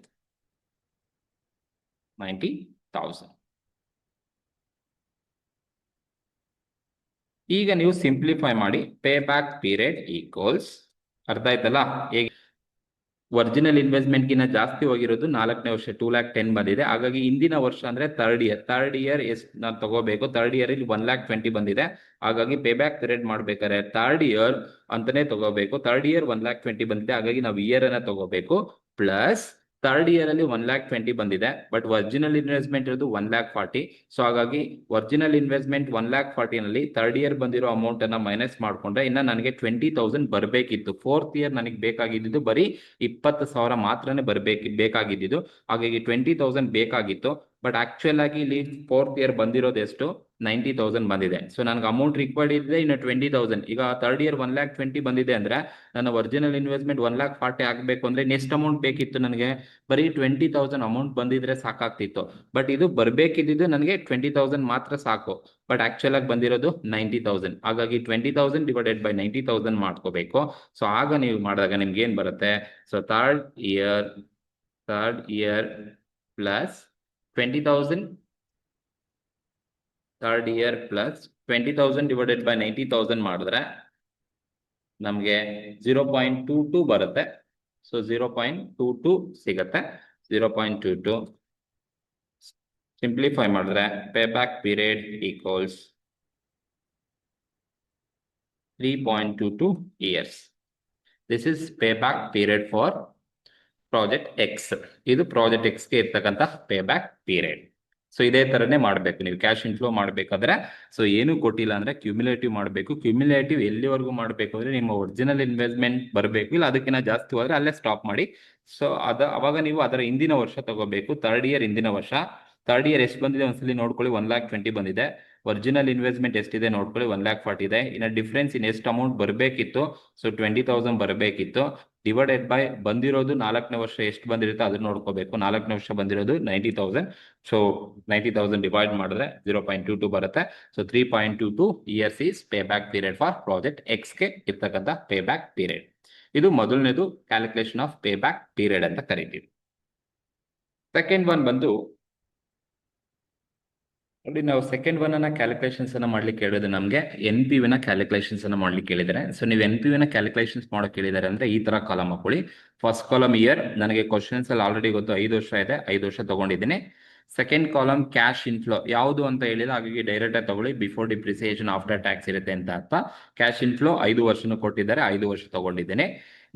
ಈಗ ನೀವು ಸಿಂಪ್ಲಿಫೈ ಮಾಡಿ ಪೇ ಬ್ಯಾಕ್ ಪೀರಿಯಡ್ ಈಕ್ವಲ್ಸ್, ಅರ್ಥ ಆಯ್ತಲ್ಲ ಹೇಗೆ ಒರಿಜಿನಲ್ ಇನ್ವೆಸ್ಟ್ಮೆಂಟ್ಗಿಂತ ಜಾಸ್ತಿ ಹೋಗಿರೋದು 4ನೇ ವರ್ಷ 2,10,000 ಬಂದಿದೆ. ಹಾಗಾಗಿ ಇಂದಿನ ವರ್ಷ ಅಂದ್ರೆ ಥರ್ಡ್ ಇಯರ್ ಎಷ್ಟು ನಾನು ತಗೋಬೇಕು, ಥರ್ಡ್ ಇಯರ್ ಇಲ್ಲಿ 1,20,000 ಬಂದಿದೆ. ಹಾಗಾಗಿ ಪೇ ಬ್ಯಾಕ್ ಪೀರಿಯಡ್ ಮಾಡ್ಬೇಕಾದ್ರೆ ಥರ್ಡ್ ಇಯರ್ ಅಂತಾನೆ ತಗೋಬೇಕು. ಥರ್ಡ್ ಇಯರ್ 1,20,000 ಬಂದಿದೆ, ಹಾಗಾಗಿ ನಾವು ಇಯರ್ ಅನ್ನ ತಗೋಬೇಕು. ಪ್ಲಸ್ ಥರ್ಡ್ ಇಯರ್ ಅಲ್ಲಿ 1,20,000 ಬಂದಿದೆ, ಬಟ್ ಒರಿಜಿನಲ್ ಇನ್ವೆಸ್ಟ್ಮೆಂಟ್ ಇರೋದು 1,40,000. ಸೊ ಹಾಗಾಗಿ ಒರಿಜಿನಲ್ ಇನ್ವೆಸ್ಟ್ಮೆಂಟ್ 1,40,000 ನಲ್ಲಿ ಥರ್ಡ್ ಇಯರ್ ಬಂದಿರೋ ಅಮೌಂಟ್ ಅನ್ನ ಮೈನಸ್ ಮಾಡ್ಕೊಂಡ್ರೆ ಇನ್ನ ನನಗೆ 20,000 ಬರಬೇಕಿತ್ತು. ಫೋರ್ತ್ ಇಯರ್ ನನಗೆ ಬೇಕಾಗಿದ್ದು ಬರೀ 20,000 ಮಾತ್ರನೇ ಬೇಕಾಗಿದ್ದು. ಹಾಗಾಗಿ 20,000 ಬೇಕಾಗಿತ್ತು. ಬಟ್ ಆಕ್ಚುಯಲ್ ಆಗಿ ಇಲ್ಲಿ ಫೋರ್ತ್ ಇಯರ್ ಬಂದಿರೋದು ಎಷ್ಟು, 90,000 ಬಂದಿದೆ. ಸೊ ನನಗೆ ಅಮೌಂಟ್ ರಿಕ್ವೈರ್ಡ್ ಇದೆ ಇನ್ನು 20,000. ಈಗ ಥರ್ಡ್ ಇಯರ್ 1,20,000 ಬಂದಿದೆ ಅಂದ್ರೆ ನನ್ನ ಒರಿಜಿನಲ್ ಇನ್ವೆಸ್ಟ್ಮೆಂಟ್ 1,40,000 ಆಗಬೇಕು ಅಂದ್ರೆ ನೆಕ್ಸ್ಟ್ ಅಮೌಂಟ್ ಬೇಕಿತ್ತು ನನಗೆ. ಬರೀ 20,000 ಅಮೌಂಟ್ ಬಂದಿದ್ರೆ ಸಾಕಾಗ್ತಿತ್ತು. ಬಟ್ ಇದು ಬರ್ಬೇಕಿದ್ದು ನನಗೆ 20,000 ಮಾತ್ರ ಸಾಕು. ಬಟ್ ಆಕ್ಚುಯಲ್ ಆಗಿ ಬಂದಿರೋದು 90,000. ಹಾಗಾಗಿ 20,000 ಡಿವೈಡೆಡ್ ಬೈ 90,000 ಮಾಡ್ಕೋಬೇಕು. ಸೊ ಆಗ ನೀವು ಮಾಡಿದಾಗ ನಿಮ್ಗೆ ಏನ್ ಬರುತ್ತೆ, so third year plus 20,000, third year plus 20,000 divided by 90,000 ಮಾಡಿದ್ರೆ ನಮಗೆ 0.22 ಬರುತ್ತೆ. ಸೊ 0.22 ಸಿಗತ್ತೆ. 0.22 ಸಿಂಪ್ಲಿಫೈ ಮಾಡಿದ್ರೆ pay back period equals 3.22 years. This is payback period for project X. ಇದು ಪ್ರಾಜೆಕ್ಟ್ ಎಕ್ಸ್ಗೆ ಇರ್ತಕ್ಕಂಥ ಪೇ ಬ್ಯಾಕ್ ಪೀರಿಯಡ್. ಸೊ ಇದೇ ತರನೇ ಮಾಡಬೇಕು ನೀವು ಕ್ಯಾಶ್ ಇನ್ಫ್ಲೋ ಮಾಡಬೇಕಾದ್ರೆ. ಸೊ ಏನು ಕೊಟ್ಟಿಲ್ಲ ಅಂದ್ರೆ ಕ್ಯುಮ್ಯುಲೇಟಿವ್ ಮಾಡಬೇಕು. ಕ್ಯುಮ್ಯುಲೇಟಿವ್ ಎಲ್ಲಿವರೆಗೂ ಮಾಡಬೇಕು ಅಂದ್ರೆ ನಿಮ್ಮ ಒರಿಜಿನಲ್ ಇನ್ವೆಸ್ಟ್ಮೆಂಟ್ ಬರಬೇಕು, ಇಲ್ಲ ಅದಕ್ಕಿಂತ ಜಾಸ್ತಿ ಹೋದ್ರೆ ಅಲ್ಲೇ ಸ್ಟಾಪ್ ಮಾಡಿ. ಸೊ ಅವಾಗ ನೀವು ಅದರ ಹಿಂದಿನ ವರ್ಷ ತಗೋಬೇಕು. ಥರ್ಡ್ ಇಯರ್ ಹಿಂದಿನ ವರ್ಷ. ಥರ್ಡ್ ಇಯರ್ ಎಷ್ಟು ಬಂದಿದೆ ಒಂದ್ಸಲಿ ನೋಡ್ಕೊಳ್ಳಿ, 1,20,000 ಬಂದಿದೆ. ಒರಿಜಿನಲ್ ಇನ್ವೆಸ್ಟ್ಮೆಂಟ್ ಎಷ್ಟಿದೆ ನೋಡ್ಕೊಳ್ಳಿ, 1,40,000 ಇದೆ. ಇನ್ನು ಡಿಫ್ರೆನ್ಸ್ ಇನ್ ಎಷ್ಟು ಅಮೌಂಟ್ ಬರಬೇಕಿತ್ತು, ಸೊ 20,000 ಬರಬೇಕಿತ್ತು. ಡಿವೈಡೆಡ್ ಬೈ ಬಂದಿರೋದು 4ನೇ ವರ್ಷ ಎಷ್ಟು ಬಂದಿರುತ್ತೆ ಅದನ್ನ ನೋಡ್ಕೋಬೇಕು. 4ನೇ ವರ್ಷ ಬಂದಿರೋದು 90,000. ಸೊ 90,000 ಡಿವೈಡ್ ಮಾಡಿದ್ರೆ 0.22 ಬರುತ್ತೆ. So 3.22 years is pay back period for project ಎಕ್ಸ್ಗೆ ಇರ್ತಕ್ಕಂಥ ಪೇ ಬ್ಯಾಕ್ ಪೀರಿಯಡ್. ಇದು ಮೊದಲನೇದು calculation of pay back period ಅಂತ ಕರಿತೀವಿ. ಸೆಕೆಂಡ್ ಒನ್ ಬಂದು ನೋಡಿ, ನಾವು ಸೆಕೆಂಡ್ ಒನ್ ಅನ್ನ ಕ್ಯಾಲ್ಕುಲೇಷನ್ಸ್ ಅನ್ನ ಮಾಡ್ಲಿಕ್ಕೆ ಹೇಳಿದ್ರೆ ನಮಗೆ NPV ನ ಕ್ಯಾಲ್ಕುಲೇಷನ್ಸ್ ಅನ್ನ ಮಾಡ್ಲಿಕ್ಕೆ ಹೇಳಿದ್ದಾರೆ. ಸೊ ನೀವು NPV ನ ಕ್ಯಾಲ್ಕುಲೇಷನ್ಸ್ ಮಾಡೋಕೆ ಹೇಳಿದ್ದಾರೆ ಅಂದ್ರೆ ಈ ತರ ಕಾಲಮ್ ಹಾಕೊಳ್ಳಿ. ಫಸ್ಟ್ ಕಾಲಮ್ ಇಯರ್, ನನಗೆ ಕ್ವಶನ್ಸ್ ಅಲ್ಲಿ ಆಲ್ರೆಡಿ ಗೊತ್ತು 5 ವರ್ಷ ಇದೆ, 5 ವರ್ಷ ತಗೊಂಡಿದ್ದೀನಿ. ಸೆಕೆಂಡ್ ಕಾಲಮ್ ಕ್ಯಾಶ್ ಇನ್ಫ್ಲೋ ಯಾವುದು ಅಂತ ಹೇಳಿಲ್ಲ, ಹಾಗಾಗಿ ಡೈರೆಕ್ಟ್ ಆಗಿ ತಗೊಳ್ಳಿ. ಬಿಫೋರ್ ಡಿಪ್ರಿಸಿಯೇಷನ್ ಆಫ್ಟರ್ ಟ್ಯಾಕ್ಸ್ ಇರುತ್ತೆ ಅಂತ ಅರ್ಥ. ಕ್ಯಾಶ್ ಇನ್ಫ್ಲೋ 5 ವರ್ಷನೂ ಕೊಟ್ಟಿದ್ದಾರೆ, 5 ವರ್ಷ ತಗೊಂಡಿದ್ದೇನೆ.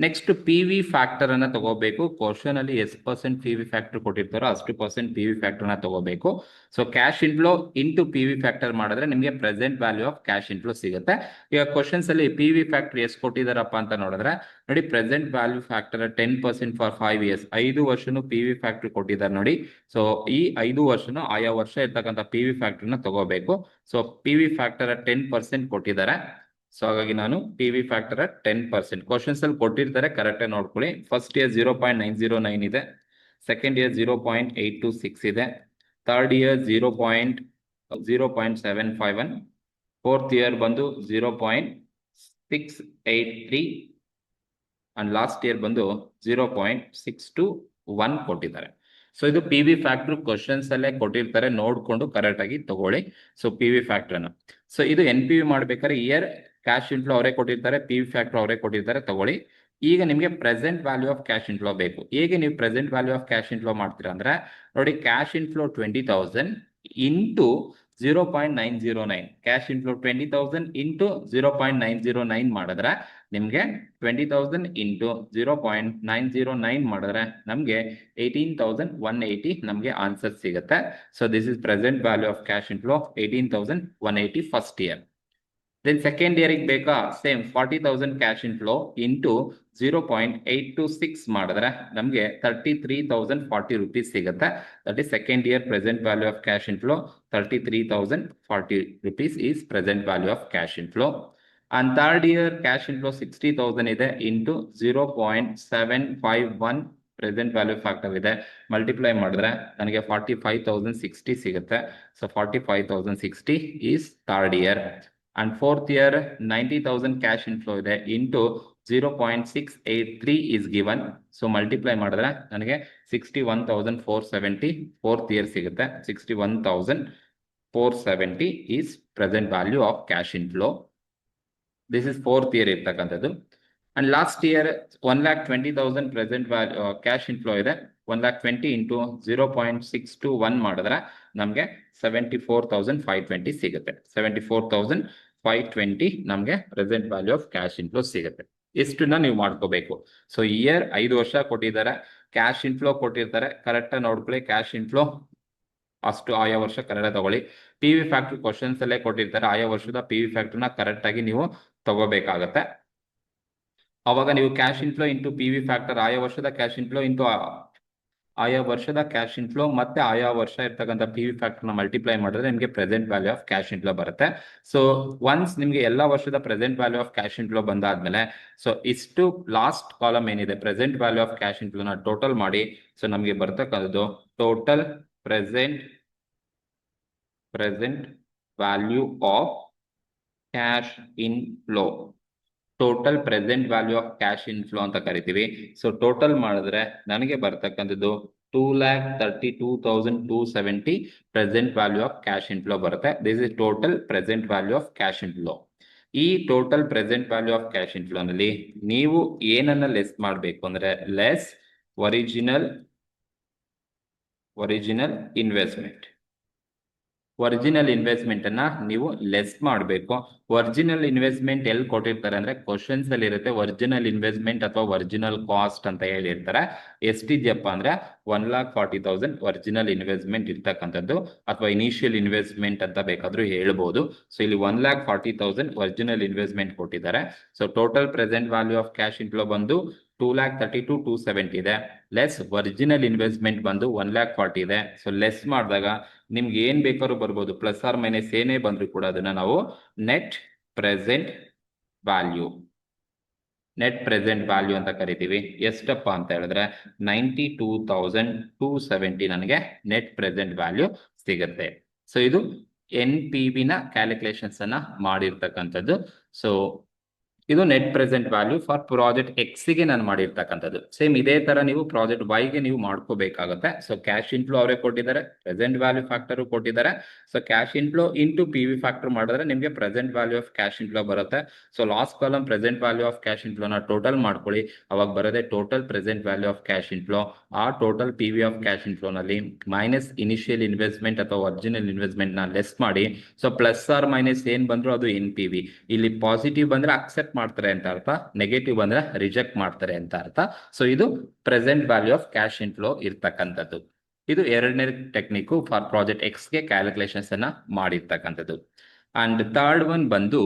ನೆಕ್ಸ್ಟ್ PV ಫ್ಯಾಕ್ಟರ್ ಅನ್ನ ತಗೋಬೇಕು. ಕ್ವಶನ್ ಅಲ್ಲಿ ಎಷ್ಟು ಪರ್ಸೆಂಟ್ PV ಫ್ಯಾಕ್ಟರ್ ಕೊಟ್ಟಿರ್ತಾರೋ ಅಷ್ಟು ಪರ್ಸೆಂಟ್ PV ಫ್ಯಾಕ್ಟರ್ ನ ತಗೋಬೇಕು. So cash inflow into PV factor ಮಾಡಿದ್ರೆ ನಿಮಗೆ present value of cash inflow ಸಿಗುತ್ತೆ. ಈಗ ಕ್ವಶನ್ಸ್ ಅಲ್ಲಿ PV ಫ್ಯಾಕ್ಟರ್ ಎಷ್ಟು ಕೊಟ್ಟಿದಾರಪ್ಪ ಅಂತ ನೋಡಿದ್ರೆ ನೋಡಿ, present value factor 10% for 5 years. 5 version PV factor ಕೊಟ್ಟಿದ್ದಾರೆ ನೋಡಿ. ಸೊ ಈ 5 ವರ್ಷನು ಆಯಾ ವರ್ಷ ಇರ್ತಕ್ಕಂಥ PV ಫ್ಯಾಕ್ಟರ್ ನ ತಗೋಬೇಕು. ಸೊ PV ಫ್ಯಾಕ್ಟರ್ 10% ಕೊಟ್ಟಿದ್ದಾರೆ. ಸೊ ಹಾಗಾಗಿ ನಾನು PV ಫ್ಯಾಕ್ಟರ್ 10%. ಕ್ವಶನ್ಸ್ ಅಲ್ಲಿ ಕೊಟ್ಟಿರ್ತಾರೆ, ಕರೆಕ್ಟ್ ಆಗಿ ನೋಡ್ಕೊಳ್ಳಿ. ಫಸ್ಟ್ ಇಯರ್ 0.909 ಇದೆ, ಸೆಕೆಂಡ್ ಇಯರ್ 0.826 ಇದೆ, ಥರ್ಡ್ ಇಯರ್ 0.751, ಫೋರ್ತ್ ಇಯರ್ ಬಂದು 0.683 ಅಂಡ್ ಲಾಸ್ಟ್ ಇಯರ್ ಬಂದು 0.621 ಕೊಟ್ಟಿದ್ದಾರೆ. ಸೊ ಇದು PV ಫ್ಯಾಕ್ಟರ್ ಕ್ವಶನ್ಸ್ ಅಲ್ಲೇ ಕೊಟ್ಟಿರ್ತಾರೆ, ನೋಡ್ಕೊಂಡು ಕರೆಕ್ಟ್ ಆಗಿ ತಗೊಳ್ಳಿ. ಸೊ PV ಫ್ಯಾಕ್ಟರ್ ಅನ್ನು, ಸೊ ಇದು NPV ಮಾಡ್ಬೇಕಾದ್ರೆ ಇಯರ್ ಕ್ಯಾಶ್ ಇನ್ಫ್ಲೋ ಅವರೇ ಕೊಟ್ಟಿರ್ತಾರೆ, PV ಫ್ಯಾಕ್ಟರ್ ಅವರೇ ಕೊಟ್ಟಿರ್ತಾರೆ, ತಗೊಳ್ಳಿ. ಈಗ ನಿಮಗೆ present value of cash inflow ಬೇಕು. ಹೇಗೆ ನೀವು present value of cash inflow ಮಾಡ್ತೀರಾ ಅಂದ್ರೆ ನೋಡಿ, cash inflow 20,000 into 0.909. Cash inflow 20,000 into 0.909 ಮಾಡಿದ್ರೆ ನಿಮ್ಗೆ 20,000 ಇಂಟು 0.909 ಮಾಡಿದ್ರೆ ನಮ್ಗೆ 18,180 ನಮ್ಗೆ ಆನ್ಸರ್ ಸಿಗುತ್ತೆ. So this is present value of cash inflow 18,180 first year. Then second year ಬೇಕಾ, ಸೇಮ್ 40,000 ಕ್ಯಾಶ್ ಇನ್ಫ್ಲೋ ಇಂಟು 0.826 ಮಾಡಿದ್ರೆ ನಮಗೆ 33,040 rupees ಸಿಗುತ್ತೆ. That is second year present value of cash inflow. 33,040 rupees is present value of cash inflow. And third year cash inflow 60,000 ಇದೆ into 0.751 present value factor ಇದೆ. Multiply ಮಾಡಿದ್ರೆ ನನಗೆ 45,060 ಸಿಗುತ್ತೆ. So 45,060 is third year. And fourth year 90,000 cash inflow ಇದೆ into 0.683 is given. So multiply ಮಾಡಿದ್ರೆ ನನಗೆ 61,470 fourth year ಸಿಗುತ್ತೆ. 61,470 470 is present value of cash inflow. This is fourth year ಇರ್ತಕ್ಕಂಥದ್ದು. And last year 1,20,000 present value cash inflow ಇದೆ. 1,20,000 into 0.621 ಮಾಡಿದ್ರೆ ನಮಗೆ 74,520 ಸಿಗುತ್ತೆ. 74,520 ನಮಗೆ present value of cash inflow ಸಿಗುತ್ತೆ. ಇಷ್ಟನ್ನ ನೀವು ಮಾಡ್ಕೋಬೇಕು. ಸೊ ಇಯರ್ 5 ವರ್ಷ ಕೊಟ್ಟಿದ್ದಾರೆ, ಕ್ಯಾಶ್ ಇನ್ಫ್ಲೋ ಕೊಟ್ಟಿರ್ತಾರೆ, ಕರೆಕ್ಟ್ ಆಗಿ ನೋಡ್ಕೊಳ್ಳಿ. ಕ್ಯಾಶ್ ಇನ್ಫ್ಲೋ ಅಷ್ಟು ಆಯಾ ವರ್ಷ ಕರೆಕ್ಟ್ ತಗೊಳ್ಳಿ. ಪಿ ವಿ ಫ್ಯಾಕ್ಟರ್ ಕ್ವಶನ್ಸ್ ಅಲ್ಲೇ ಕೊಟ್ಟಿರ್ತಾರೆ, ಆಯಾ ವರ್ಷದ ಪಿ ವಿ ಫ್ಯಾಕ್ಟರ್ನ ಕರೆಕ್ಟ್ ಆಗಿ ನೀವು ತಗೋಬೇಕಾಗತ್ತೆ. ಅವಾಗ ನೀವು cash inflow into P V factor, ಆಯಾ ವರ್ಷದ ಕ್ಯಾಶ್ ಇನ್ಫ್ಲೋ ಇಂಟು ಆಯಾ ವರ್ಷದ ಕ್ಯಾಶ್ ಇನ್ಫ್ಲೋ ಮತ್ತೆ ಆಯಾ ವರ್ಷ ಇರ್ತಕ್ಕಂಥ ಪಿ ವಿ ಫ್ಯಾಕ್ಟರ್ನ ಮಲ್ಟಿಪ್ಲೈ ಮಾಡಿದ್ರೆ ನಿಮಗೆ present value of cash inflow ಬರುತ್ತೆ. ಸೊ ಒನ್ಸ್ ನಿಮಗೆ ಎಲ್ಲ ವರ್ಷದ present value of cash inflow ಬಂದಾದ್ಮೇಲೆ ಸೊ ಇಷ್ಟು ಲಾಸ್ಟ್ ಕಾಲಮ್ ಏನಿದೆ ಪ್ರೆಸೆಂಟ್ ವ್ಯಾಲ್ಯೂ ಆಫ್ ಕ್ಯಾಶ್ ಇನ್ಫ್ಲೋನ ಟೋಟಲ್ ಮಾಡಿ. ಸೊ ನಮಗೆ ಬರ್ತಕ್ಕಂಥದ್ದು total present value of cash inflow, total present value of cash inflow ಅಂತ ಕರಿತೀವಿ. ಸೊ ಟೋಟಲ್ ಮಾಡಿದ್ರೆ ನನಗೆ ಬರ್ತಕ್ಕಂಥದ್ದು 2,32,270 present value of cash inflow ಬರುತ್ತೆ. This is total present value of cash inflow. ಈ total present value of cash ಇನ್ಫ್ಲೋನಲ್ಲಿ ನೀವು ಏನನ್ನ ಲೆಸ್ ಮಾಡಬೇಕು ಅಂದ್ರೆ less original investment. Original investment ಅನ್ನ ನೀವು ಲೆಸ್ ಮಾಡಬೇಕು. ಒರಿಜಿನಲ್ ಇನ್ವೆಸ್ಟ್ಮೆಂಟ್ ಎಲ್ಲಿ ಕೊಟ್ಟಿರ್ತಾರೆ ಅಂದ್ರೆ ಕ್ವಶನ್ಸ್ ಅಲ್ಲಿ ಇರುತ್ತೆ. ಒರಿಜಿನಲ್ ಇನ್ವೆಸ್ಟ್ಮೆಂಟ್ ಅಥವಾ ಒರಿಜಿನಲ್ ಕಾಸ್ಟ್ ಅಂತ ಹೇಳಿರ್ತಾರೆ. ಎಷ್ಟಿದ್ಯಪ್ಪ ಅಂದ್ರೆ 1,40,000 ಒರಿಜಿನಲ್ ಇನ್ವೆಸ್ಟ್ಮೆಂಟ್ ಇರ್ತಕ್ಕಂಥದ್ದು, ಅಥವಾ ಇನಿಷಿಯಲ್ ಇನ್ವೆಸ್ಟ್ಮೆಂಟ್ ಅಂತ ಬೇಕಾದ್ರೂ ಹೇಳ್ಬೋದು. ಸೊ ಇಲ್ಲಿ 1,40,000 ಒರಿಜಿನಲ್ ಇನ್ವೆಸ್ಟ್ಮೆಂಟ್ ಕೊಟ್ಟಿದ್ದಾರೆ. So total present value of cash inflow ಬಂದು 2,32,270 ಇದೆ. ಲೆಸ್ ಒರಿಜಿನಲ್ ಇನ್ವೆಸ್ಟ್ಮೆಂಟ್ ಬಂದು 1,40,000 ಇದೆ. ಸೊ ಲೆಸ್ ಮಾಡಿದಾಗ ನಿಮ್ಗೆ ಏನ್ ಬೇಕಾದ್ರೂ ಬರ್ಬೋದು, ಪ್ಲಸ್ ಆರ್ ಮೈನಸ್ ಏನೇ ಬಂದ್ರು ಕೂಡ ಅದನ್ನ ನಾವು ನೆಟ್ ಪ್ರೆಸೆಂಟ್ ವ್ಯಾಲ್ಯೂ ಅಂತ ಕರಿತೀವಿ. ಎಷ್ಟಪ್ಪ ಅಂತ ಹೇಳಿದ್ರೆ 92,270 ನನಗೆ ನೆಟ್ ಪ್ರೆಸೆಂಟ್ ವ್ಯಾಲ್ಯೂ ಸಿಗುತ್ತೆ. ಸೊ ಇದು NPV ನ ಕ್ಯಾಲ್ಕುಲೇಷನ್ಸ್ ಅನ್ನ ಮಾಡಿರ್ತಕ್ಕಂಥದ್ದು. ಸೊ ಇದು net present value for project X ಗೆ ನಾನು ಮಾಡಿರ್ತಕ್ಕಂಥದ್ದು. ಸೇಮ್ ಇದೇ ತರ ನೀವು ಪ್ರಾಜೆಕ್ಟ್ ವೈ ಗೆ ನೀವು ಮಾಡ್ಕೋಬೇಕಾಗುತ್ತೆ. ಸೊ ಕ್ಯಾಶ್ ಇನ್ಫ್ಲೋ ಅವರೇ ಕೊಟ್ಟಿದ್ದಾರೆ, ಪ್ರೆಸೆಂಟ್ ವ್ಯಾಲ್ಯೂ ಫ್ಯಾಕ್ಟರ್ ಕೊಟ್ಟಿದ್ದಾರೆ. So cash inflow into P V factor ಮಾಡಿದ್ರೆ ನಿಮಗೆ present value of cash inflow ಬರುತ್ತೆ. So last column present value of cash ಇನ್ಫ್ಲೋನ ಟೋಟಲ್ ಮಾಡ್ಕೊಳ್ಳಿ. ಅವಾಗ ಬರೋದೇ total present value of cash inflow. ಆ total P V of cash inflow ನಲ್ಲಿ minus initial investment ಅಥವಾ ಒರಿಜಿನಲ್ ಇನ್ವೆಸ್ಟ್ಮೆಂಟ್ ನ ಲೆಸ್ ಮಾಡಿ. ಸೊ ಪ್ಲಸ್ ಆರ್ ಮೈನಸ್ ಏನ್ ಬಂದ್ರು ಅದು NPV. ಇಲ್ಲಿ ಪಾಸಿಟಿವ್ ಬಂದ್ರೆ ಅಕ್ಸೆಪ್ಟ್ ಮಾಡ್ತಾರೆ ಅಂತ ಅರ್ಥ, ನೆಗೆಟಿವ್ ಬಂದ್ರೆ ರಿಜೆಕ್ಟ್ ಮಾಡ್ತಾರೆ ಅಂತ ಅರ್ಥ. ಸೊ ಇದು present value of cash inflow ಇರ್ತಕ್ಕಂಥದ್ದು. ಇದು ಎರಡನೇ ಟೆಕ್ನಿಕ್ ಫಾರ್ ಪ್ರಾಜೆಕ್ಟ್ ಎಕ್ಸ್ ಗೆ ಕ್ಯಾಲ್ಕುಲೇಷನ್ಸ್ ಅನ್ನ ಮಾಡಿರ್ತಕ್ಕಂಥದ್ದು. ಅಂಡ್ ಥರ್ಡ್ ಒನ್ ಬಂದು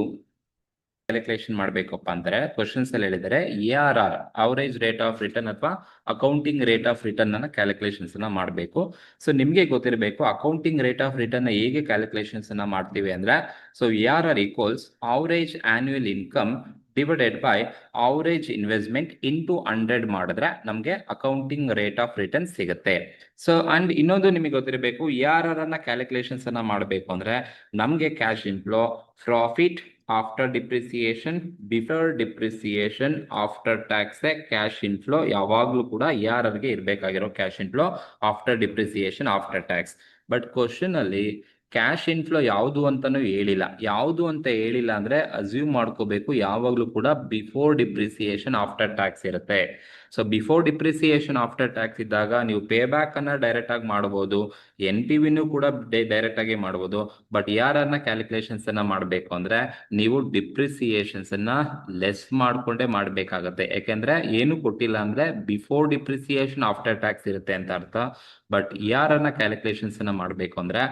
ಕ್ಯಾಲ್ಕುಲೇಷನ್ ಮಾಡ್ಬೇಕಪ್ಪ ಅಂದ್ರೆ ಕ್ವಶನ್ಸ್ ಅಲ್ಲಿ ಹೇಳಿದರೆ ARR, average rate of return ಅಥವಾ ಅಕೌಂಟಿಂಗ್ ರೇಟ್ ಆಫ್ ರಿಟರ್ನ್ ಅನ್ನ ಕ್ಯಾಲ್ಕುಲೇಷನ್ಸ್ ಅನ್ನ ಮಾಡಬೇಕು. ಸೊ ನಿಮ್ಗೆ ಗೊತ್ತಿರಬೇಕು ಅಕೌಂಟಿಂಗ್ ರೇಟ್ ಆಫ್ ರಿಟರ್ನ್ ಹೇಗೆ ಕ್ಯಾಲ್ಕುಲೇಷನ್ಸ್ ಅನ್ನ ಮಾಡ್ತೀವಿ ಅಂದ್ರೆ, so ARR equals average annual income divided by average investment into 100 ಮಾಡಿದ್ರೆ ನಮಗೆ ಅಕೌಂಟಿಂಗ್ ರೇಟ್ ಆಫ್ ರಿಟರ್ನ್ ಸಿಗುತ್ತೆ. ಸೊ ಅಂಡ್ ಇನ್ನೊಂದು ನಿಮಗೆ ಗೊತ್ತಿರಬೇಕು, ARR ಅನ್ನ ಕ್ಯಾಲ್ಕುಲೇಷನ್ಸ್ ಅನ್ನ ಮಾಡಬೇಕು ಅಂದ್ರೆ ನಮ್ಗೆ cash inflow, profit after depreciation, before depreciation, after tax cash inflow ಯಾವಾಗ್ಲೂ ಕೂಡ ARR ಗೆ ಇರಬೇಕಾಗಿರೋ cash inflow after depreciation, after tax. But question ಅಲ್ಲಿ ಕ್ಯಾಶ್ ಇನ್ಫ್ಲೋ ಯಾವುದು ಅಂತಾನು ಹೇಳಿಲ್ಲ. ಯಾವುದು ಅಂತ ಹೇಳಿಲ್ಲ ಅಂದ್ರೆ ಅಸ್ಯೂಮ್ ಮಾಡ್ಕೋಬೇಕು ಯಾವಾಗ್ಲೂ ಕೂಡ ಬಿಫೋರ್ ಡಿಪ್ರಿಸಿಯೇಷನ್ ಆಫ್ಟರ್ ಟ್ಯಾಕ್ಸ್ ಇರುತ್ತೆ. So before depreciation after tax ಇದ್ದಾಗ ನೀವು ಪೇ ಬ್ಯಾಕ್ ಅನ್ನ ಡೈರೆಕ್ಟ್ ಆಗಿ ಮಾಡಬಹುದು, NPV ನೂ ಕೂಡ ಡೈರೆಕ್ಟ್ ಆಗಿ ಮಾಡಬಹುದು. ಬಟ್ ARR ನ ಕ್ಯಾಲ್ಕುಲೇಷನ್ಸ್ ಅನ್ನ ಮಾಡಬೇಕು ಅಂದ್ರೆ ನೀವು ಡಿಪ್ರಿಸಿಯೇಷನ್ಸ್ ಅನ್ನ ಲೆಸ್ ಮಾಡ್ಕೊಂಡೇ ಮಾಡ್ಬೇಕಾಗತ್ತೆ. ಯಾಕೆಂದ್ರೆ ಏನು ಕೊಟ್ಟಿಲ್ಲ ಅಂದ್ರೆ ಬಿಫೋರ್ ಡಿಪ್ರಿಸಿಯೇಷನ್ ಆಫ್ಟರ್ ಟ್ಯಾಕ್ಸ್ ಇರುತ್ತೆ ಅಂತ ಅರ್ಥ. ಬಟ್ ARR ನ ಕ್ಯಾಲ್ಕುಲೇಷನ್ಸ್ ಅನ್ನ ಮಾಡಬೇಕು ಅಂದ್ರೆ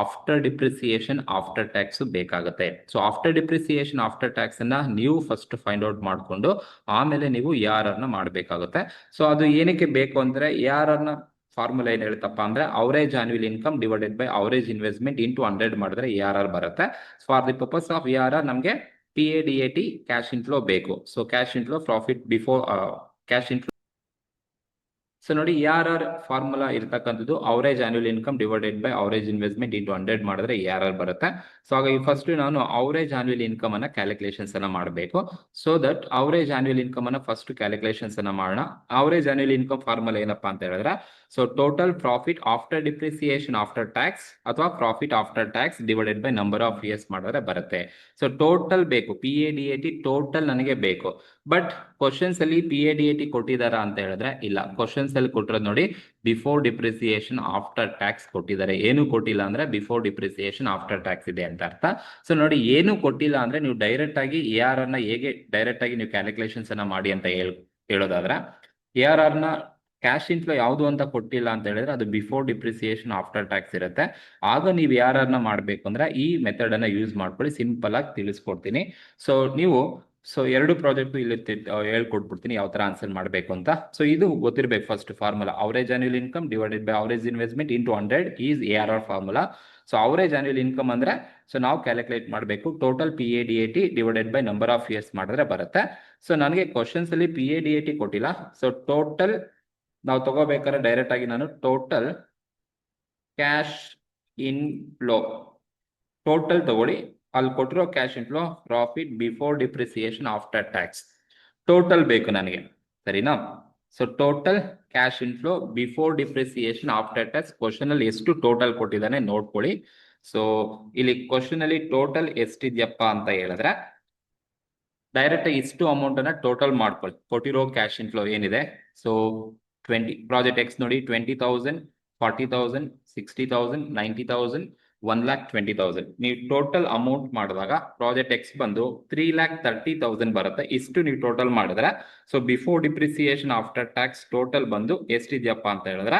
ಆಫ್ಟರ್ ಡಿಪ್ರಿಸಿಯೇಷನ್ ಆಫ್ಟರ್ ಟ್ಯಾಕ್ಸ್ ಬೇಕಾಗುತ್ತೆ. So after depreciation after tax ಅನ್ನ ನೀವು ಫಸ್ಟ್ ಫೈಂಡ್ ಔಟ್ ಮಾಡಿಕೊಂಡು ಆಮೇಲೆ ನೀವು ARR ನ ಮಾಡಬೇಕಾಗುತ್ತೆ. ಸೊ ಅದು ಏನಕ್ಕೆ ಬೇಕು ಅಂದ್ರೆ ARR ನ ಫಾರ್ಮುಲಾ ಏನ್ ಹೇಳ್ತಪ್ಪ ಅಂದ್ರೆ average annual income divided by average investment into 100 ಮಾಡಿದ್ರೆ ARR ಬರುತ್ತೆ. For the purpose of ARR ನಮಗೆ PADAT ಕ್ಯಾಶ್ ಇನ್ಫ್ಲೋ ಬೇಕು. So cash inflow profit before cash inflow so ನೋಡಿ ARR ಫಾರ್ಮುಲಾ ಇರ್ತಕ್ಕಂಥದ್ದು average annual income divided by average investment into 100 ಮಾಡಿದ್ರೆ ARR ಬರುತ್ತೆ. So ಹಾಗಾಗಿ first ನಾನು ಅವರೇಜ್ ಆನ್ಯುವಲ್ ಇನ್ಕಮ್ ಅನ್ನ calculations ಅನ್ನ ಮಾಡಬೇಕು. So that average annual income ಅನ್ನ ಫಸ್ಟ್ ಕ್ಯಾಲ್ಕುಲೇಷನ್ಸ್ ಅನ್ನ ಮಾಡೋಣ. ಅವರೇಜ್ ಆನ್ಯುವಲ್ ಇನ್ಕಮ್ ಫಾರ್ಮುಲಾ ಏನಪ್ಪಾ ಅಂತ ಹೇಳಿದ್ರೆ, so total profit after depreciation after tax ಅಥವಾ profit after tax divided by number of years ಮಾಡಿದ್ರೆ ಬರುತ್ತೆ. ಸೊ ಟೋಟಲ್ ಬೇಕು, PADAT ಟೋಟಲ್ ನನಗೆ ಬೇಕು. ಬಟ್ ಕ್ವಶನ್ಸ್ ಅಲ್ಲಿ PADAT ಕೊಟ್ಟಿದಾರ ಅಂತ ಹೇಳಿದ್ರೆ ಇಲ್ಲ. ಕ್ವಶನ್ಸ್ ಅಲ್ಲಿ ಕೊಟ್ಟಿರೋದು ನೋಡಿ ಬಿಫೋರ್ ಡಿಪ್ರಿಸಿಯೇಷನ್ ಆಫ್ಟರ್ ಟ್ಯಾಕ್ಸ್ ಕೊಟ್ಟಿದ್ದಾರೆ. ಏನು ಕೊಟ್ಟಿಲ್ಲ ಅಂದ್ರೆ ಬಿಫೋರ್ ಡಿಪ್ರಿಸಿಯೇಷನ್ ಆಫ್ಟರ್ ಟ್ಯಾಕ್ಸ್ ಇದೆ ಅಂತ ಅರ್ಥ. ಸೊ ನೋಡಿ ಏನು ಕೊಟ್ಟಿಲ್ಲ ಅಂದ್ರೆ ನೀವು ಡೈರೆಕ್ಟ್ ಆಗಿ ARR ನ ಹೇಗೆ ಡೈರೆಕ್ಟ್ ಆಗಿ ನೀವು ಕ್ಯಾಲ್ಕುಲೇಷನ್ಸ್ ಅನ್ನ ಮಾಡಿ ಅಂತ ಹೇಳೋದಾದ್ರೆ, ARR ನ ಕ್ಯಾಶ್ ಇನ್ಫ್ಲೋ ಯಾವುದು ಅಂತ ಕೊಟ್ಟಿಲ್ಲ ಅಂತ ಹೇಳಿದ್ರೆ ಅದು ಬಿಫೋರ್ ಡಿಪ್ರಿಸಿಯೇಷನ್ ಆಫ್ಟರ್ ಟ್ಯಾಕ್ಸ್ ಇರುತ್ತೆ. ಆಗ ನೀವು ARR ನ ಮಾಡ್ಬೇಕು ಅಂದ್ರೆ ಈ ಮೆಥಡ್ ಅನ್ನ ಯೂಸ್ ಮಾಡ್ಕೊಳ್ಳಿ. ಸಿಂಪಲ್ ಆಗಿ ತಿಳಿಸ್ಕೊಡ್ತೀನಿ. ಸೊ ನೀವು ಎರಡು ಪ್ರಾಜೆಕ್ಟ್ ಇಲ್ಲಿ ಹೇಳ್ಕೊಟ್ಬಿಡ್ತೀನಿ ಯಾವ ತರ ಆನ್ಸರ್ ಮಾಡಬೇಕು ಅಂತ. ಸೊ ಇದು ಗೊತ್ತಿರಬೇಕು first formula. Average annual income divided by average investment into 100 is ARR formula. So average annual income ಅಂದ್ರೆ ಸೊ ನಾವು ಕ್ಯಾಲ್ಕುಲೇಟ್ ಮಾಡಬೇಕು total PADAT divided by number of years ಮಾಡಿದ್ರೆ ಬರುತ್ತೆ. ಸೊ ನನಗೆ ಕ್ವಶನ್ಸ್ ಅಲ್ಲಿ PADAT ಕೊಟ್ಟಿಲ್ಲ. ಸೊ ಟೋಟಲ್ ನಾವು ತಗೋಬೇಕಾದ್ರೆ ಡೈರೆಕ್ಟ್ ಆಗಿ ನಾನು total cash in flow total ತಗೊಳ್ಳಿ. ಅಲ್ಲಿ ಕೊಟ್ಟಿರೋ cash inflow profit before depreciation after tax total ಬೇಕು ನನಗೆ, ಸರಿನಾ? So total cash inflow before depreciation after tax question ಅಲ್ಲಿ ಎಷ್ಟು ಟೋಟಲ್ ಕೊಟ್ಟಿದ್ದಾನೆ ನೋಡ್ಕೊಳ್ಳಿ. ಸೊ ಇಲ್ಲಿ ಕ್ವಶನ್ ಅಲ್ಲಿ ಟೋಟಲ್ ಎಷ್ಟಿದ್ಯಪ್ಪ ಅಂತ ಹೇಳಿದ್ರೆ ಡೈರೆಕ್ಟ್ ಇಷ್ಟು ಅಮೌಂಟ್ ಅನ್ನ ಟೋಟಲ್ ಮಾಡ್ಕೊಳ್ಳಿ. ಕೊಟ್ಟಿರೋ ಕ್ಯಾಶ್ ಇನ್ಫ್ಲೋ ಏನಿದೆ, ಸೊ 20 ಪ್ರಾಜೆಕ್ಟ್ ಎಕ್ಸ್ ನೋಡಿ 20,000, 40,000, 60,000, 90,000, 1,20,000. ನೀವು ಟೋಟಲ್ ಅಮೌಂಟ್ ಮಾಡಿದಾಗ ಪ್ರಾಜೆಕ್ಟ್ ಎಕ್ಸ್ ಬಂದು 3,30,000 ಬರುತ್ತೆ. ಇಷ್ಟು ನೀವು ಟೋಟಲ್ ಮಾಡಿದ್ರೆ so before depreciation after tax total ಬಂದು ಎಷ್ಟಿದ್ಯಪ್ಪ ಅಂತ ಹೇಳಿದ್ರೆ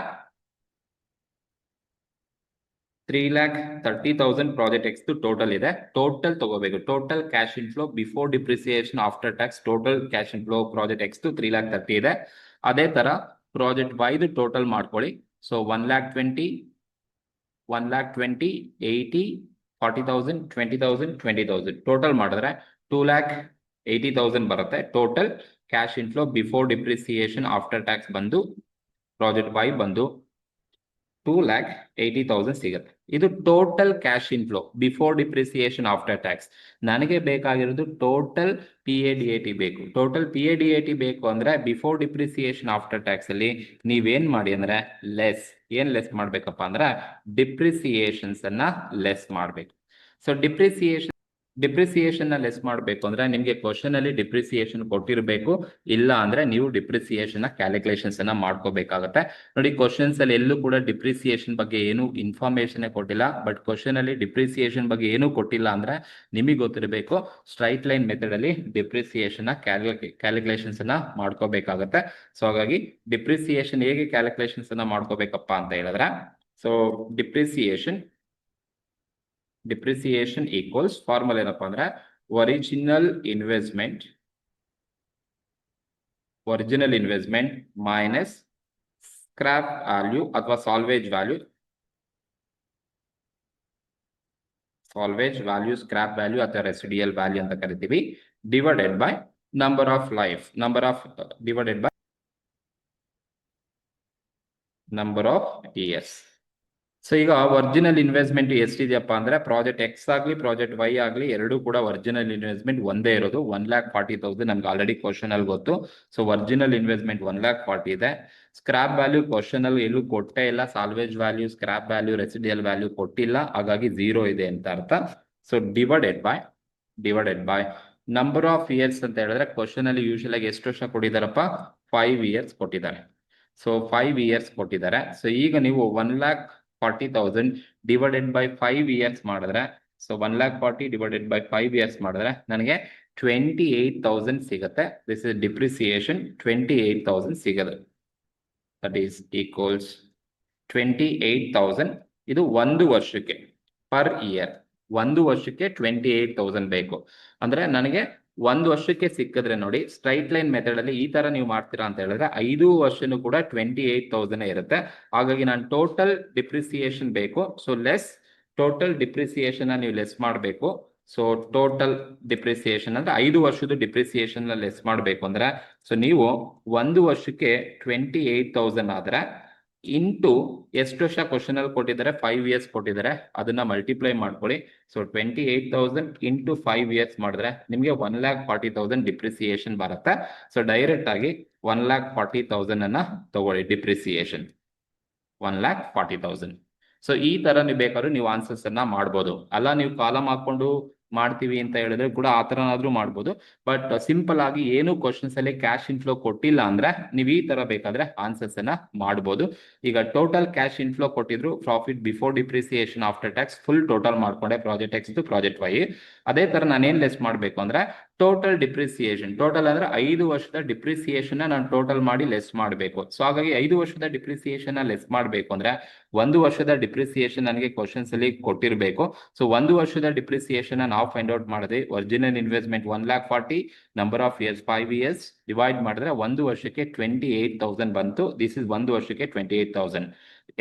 3,30,000 ಪ್ರಾಜೆಕ್ಟ್ ಎಕ್ಸ್ ಟೋಟಲ್ ಇದೆ. ಟೋಟಲ್ ತಗೋಬೇಕು. Total cash inflow before depreciation after tax total cash inflow project X 3,30,000 ಇದೆ. ಅದೇ ತರ ಪ್ರಾಜೆಕ್ಟ್ ವೈದು ಟೋಟಲ್ ಮಾಡ್ಕೊಳ್ಳಿ. ಸೊ 1,20,000, 80,000, 40,000, 20,000, 20,000 ಟೋಟಲ್ ಮಾಡಿದ್ರೆ 2,80,000 ಬರುತ್ತೆ. Total cash inflow before depreciation after tax ಬಂದು ಪ್ರಾಜೆಕ್ಟ್ ವೈ ಬಂದು 2,80,000 ಸಿಗುತ್ತೆ. ಇದು total cash inflow before depreciation after tax. ನನಗೆ ಬೇಕಾಗಿರೋದು ಟೋಟಲ್ PADAT ಬೇಕು. ಟೋಟಲ್ PADAT ಬೇಕು ಅಂದ್ರೆ ಬಿಫೋರ್ ಡಿಪ್ರಿಸಿಯೇಷನ್ ಆಫ್ಟರ್ ಟ್ಯಾಕ್ಸ್ ಅಲ್ಲಿ ನೀವೇನ್ ಮಾಡಿ ಅಂದ್ರೆ ಏನ್ ಲೆಸ್ ಮಾಡ್ಬೇಕಪ್ಪ ಅಂದ್ರೆ ಡಿಪ್ರಿಸಿಯೇಷನ್ಸ್ ಅನ್ನ ಲೆಸ್ ಮಾಡ್ಬೇಕು. ಸೊ ಡಿಪ್ರಿಸಿಯೇಷನ್ ಲೆಸ್ ಮಾಡಬೇಕು ಅಂದ್ರೆ ನಿಮ್ಗೆ ಕ್ವಶನ್ ಅಲ್ಲಿ ಡಿಪ್ರಿಸಿಯೇಷನ್ ಕೊಟ್ಟಿರಬೇಕು. ಇಲ್ಲ ಅಂದ್ರೆ ನೀವು ಡಿಪ್ರಿಸಿಯೇಷನ್ ಕ್ಯಾಲ್ಕುಲೇಷನ್ಸ್ ಅನ್ನ ಮಾಡ್ಕೋಬೇಕಾಗತ್ತೆ. ನೋಡಿ ಕ್ವಶನ್ಸ್ ಅಲ್ಲಿ ಎಲ್ಲೂ ಕೂಡ ಡಿಪ್ರಿಸಿಯೇಷನ್ ಬಗ್ಗೆ ಏನು ಇನ್ಫಾರ್ಮೇಶನ್ ಕೊಟ್ಟಿಲ್ಲ. ಬಟ್ ಕ್ವಶನ್ ಅಲ್ಲಿ ಡಿಪ್ರಿಸಿಯೇಷನ್ ಬಗ್ಗೆ ಏನು ಕೊಟ್ಟಿಲ್ಲ ಅಂದ್ರೆ ನಿಮಗೆ ಗೊತ್ತಿರಬೇಕು ಸ್ಟ್ರೈಟ್ ಲೈನ್ ಮೆಥಡ್ ಅಲ್ಲಿ ಡಿಪ್ರಿಸಿಯೇಷನ್ ಕ್ಯಾಲ್ಕುಲೇಷನ್ಸ್ ಅನ್ನ ಮಾಡ್ಕೋಬೇಕಾಗತ್ತೆ. ಸೊ ಹಾಗಾಗಿ ಡಿಪ್ರಿಸಿಯೇಷನ್ ಹೇಗೆ ಕ್ಯಾಲ್ಕುಲೇಷನ್ಸ್ ಅನ್ನ ಮಾಡ್ಕೋಬೇಕಪ್ಪ ಅಂತ ಹೇಳಿದ್ರೆ, ಸೊ ಡಿಪ್ರಿಸಿಯೇಷನ್ ಈಕ್ವಲ್ಸ್ ಫಾರ್ಮುಲಾ ಏನಪ್ಪಾ ಅಂದ್ರೆ original investment minus scrap value ಅಥವಾ ಸಾಲ್ವೇಜ್ ವ್ಯಾಲ್ಯೂ ಸ್ಕ್ರಾಪ್ ವ್ಯಾಲ್ಯೂ ಅಥವಾ ರೆಸಿಡಿಯಲ್ ವ್ಯಾಲ್ಯೂ ಅಂತ ಕರಿತೀವಿ, divided by number of years. So ಈಗ ಒರಿಜಿನಲ್ ಇನ್ವೆಸ್ಟ್ಮೆಂಟ್ ಎಷ್ಟಿದೆಯಪ್ಪ ಅಂದ್ರೆ ಪ್ರಾಜೆಕ್ಟ್ ಎಕ್ಸ್ ಆಗಲಿ ಪ್ರಾಜೆಕ್ಟ್ ವೈ ಆಗಲಿ ಎರಡೂ ಕೂಡ ಒರಿಜಿನಲ್ ಇನ್ವೆಸ್ಟ್ಮೆಂಟ್ ಒಂದೇ ಇರೋದು 1,40,000. ನಮ್ಗೆ ಆಲ್ರೆಡಿ ಕ್ವಶನ್ ಅಲ್ಲಿ ಗೊತ್ತು. ಸೊ ಒರಿಜಿನಲ್ ಇನ್ವೆಸ್ಟ್ಮೆಂಟ್ 1,40,000 ಇದೆ. ಸ್ಕ್ರಾಪ್ ವ್ಯಾಲ್ಯೂ ಕ್ವಶನ್ ಅಲ್ಲಿ ಎಲ್ಲೂ ಕೊಟ್ಟೇ ಇಲ್ಲ. Salvage value, scrap value, residual value ಕೊಟ್ಟಿಲ್ಲ. ಹಾಗಾಗಿ 0 ಇದೆ ಅಂತ ಅರ್ಥ. So divided by number of years ಅಂತ ಹೇಳಿದ್ರೆ ಕ್ವಶನ್ ಅಲ್ಲಿ ಯೂಶಲ್ ಆಗಿ ಎಷ್ಟು ವರ್ಷ ಕೊಟ್ಟಿದಾರಪ್ಪ? 5 ಇಯರ್ಸ್ ಕೊಟ್ಟಿದ್ದಾರೆ. ಸೊ 5 ಇಯರ್ಸ್ ಕೊಟ್ಟಿದ್ದಾರೆ. ಸೊ ಈಗ ನೀವು 1,40,000 ಡಿವೈಡೆಡ್ ಬೈ 5 ಇಯರ್ಸ್ ಮಾಡಿದ್ರೆ, ಸೊ 1,40,000 ಡಿವೈಡೆಡ್ ಬೈ 5 ಇಯರ್ಸ್ ಮಾಡಿದ್ರೆ ನನಗೆ 28,000 ಸಿಗುತ್ತೆ. ದಿಸ್ ಇಸ್ ಡಿಪ್ರಿಸಿಯೇಷನ್ 28,000 ಸಿಗುತ್ತೆ. That is equals 28,000. ಇದು ಒಂದು ವರ್ಷಕ್ಕೆ ಪರ್ ಇಯರ್. ಒಂದು ವರ್ಷಕ್ಕೆ 28,000 ಬೇಕು ಅಂದ್ರೆ ನನಗೆ ಒಂದು ವರ್ಷಕ್ಕೆ ಸಿಕ್ಕಿದ್ರೆ ನೋಡಿ ಸ್ಟ್ರೈಟ್ ಲೈನ್ ಮೆಥಡ್ ಅಲ್ಲಿ ಈ ತರ ನೀವು ಮಾಡ್ತೀರಾ ಅಂತ ಹೇಳಿದ್ರೆ 5 ವರ್ಷನೂ ಕೂಡ 28,000 ಇರುತ್ತೆ. ಹಾಗಾಗಿ ನಾನು ಟೋಟಲ್ ಡಿಪ್ರಿಸಿಯೇಷನ್ ಬೇಕು. ಸೊ ಟೋಟಲ್ ಡಿಪ್ರಿಸಿಯೇಷನ್ ನೀವು ಲೆಸ್ ಮಾಡಬೇಕು. ಸೊ ಟೋಟಲ್ ಡಿಪ್ರಿಸಿಯೇಷನ್ ಅಂದ್ರೆ 5 ವರ್ಷದ ಡಿಪ್ರಿಸಿಯೇಷನ್ ಲೆಸ್ ಮಾಡಬೇಕು ಅಂದ್ರೆ ಸೊ ನೀವು 1 ವರ್ಷಕ್ಕೆ 28,000 ಆದ್ರೆ ಇಂಟು ಎಷ್ಟು ವರ್ಷ ಕ್ವಶನ್ ಅಲ್ಲಿ ಕೊಟ್ಟಿದ್ದಾರೆ 5 ಇಯರ್ಸ್ ಕೊಟ್ಟಿದ್ದಾರೆ, ಅದನ್ನ ಮಲ್ಟಿಪ್ಲೈ ಮಾಡ್ಕೊಳ್ಳಿ. ಸೊ 28,000 ಇಂಟು 5 ಇಯರ್ಸ್ ಮಾಡಿದ್ರೆ ನಿಮಗೆ 1,40,000 ಡಿಪ್ರಿಸಿಯೇಷನ್ ಬರುತ್ತೆ. ಸೊ ಡೈರೆಕ್ಟ್ ಆಗಿ 1,40,000 ಅನ್ನ ತಗೊಳ್ಳಿ ಡಿಪ್ರಿಸಿಯೇಷನ್ 1,40,000. ಸೊ ಈ ತರ ನೀವು ಬೇಕಾದ್ರೂ ನೀವು ಆನ್ಸರ್ಸ್ ಅನ್ನ ಮಾಡ್ಬೋದು. ಅಲ್ಲ ನೀವು ಕಾಲಮ್ ಹಾಕೊಂಡು ಮಾಡ್ತೀವಿ ಅಂತ ಹೇಳಿದ್ರೆ ಕೂಡ ಆ ತರನಾದ್ರೂ ಮಾಡ್ಬೋದು. ಬಟ್ ಸಿಂಪಲ್ ಆಗಿ ಏನು ಕ್ವಶನ್ಸ್ ಅಲ್ಲಿ ಕ್ಯಾಶ್ ಇನ್ಫ್ಲೋ ಕೊಟ್ಟಿಲ್ಲ ಅಂದ್ರೆ ನೀವು ಈ ತರ ಬೇಕಾದ್ರೆ ಆನ್ಸರ್ಸ್ ಅನ್ನ ಮಾಡ್ಬೋದು. ಈಗ ಟೋಟಲ್ ಕ್ಯಾಶ್ ಇನ್ಫ್ಲೋ ಕೊಟ್ಟಿದ್ರು, profit before depreciation after tax full total ಮಾಡ್ಕೊಂಡೆ ಪ್ರಾಜೆಕ್ಟ್ ಎಕ್ಸ್ ಪ್ರಾಜೆಕ್ಟ್ ವೈ. ಅದೇ ತರ ನಾನೇನ್ ಲೆಸ್ ಮಾಡ್ಬೇಕು ಅಂದ್ರೆ ಟೋಟಲ್ ಡಿಪ್ರಿಸಿಯೇಷನ್, ಟೋಟಲ್ ಅಂದ್ರೆ 5 ವರ್ಷದ ಡಿಪ್ರಿಸಿಯೇಷನ್ ನಾನು ಟೋಟಲ್ ಮಾಡಿ ಲೆಸ್ ಮಾಡಬೇಕು. ಸೊ ಹಾಗಾಗಿ 5 ವರ್ಷದ ಡಿಪ್ರಿಸಿಯೇಷನ್ ಲೆಸ್ ಮಾಡಬೇಕು ಅಂದ್ರೆ 1 ವರ್ಷದ ಡಿಪ್ರಿಸಿಯೇಷನ್ ನನಗೆ ಕ್ವಶನ್ಸ್ ಅಲ್ಲಿ ಕೊಟ್ಟಿರಬೇಕು. ಸೊ 1 ವರ್ಷದ ಡಿಪ್ರಿಸಿಯೇಷನ್ ನಾವು ಫೈಂಡ್ ಔಟ್ ಮಾಡಿದ್ವಿ. Original investment 1,40,000, number of years 5 years, divide ಮಾಡಿದ್ರೆ 1 ವರ್ಷಕ್ಕೆ 28,000 ಬಂತು. ದಿಸ್ ಇಸ್ 1 ವರ್ಷಕ್ಕೆ 28,000.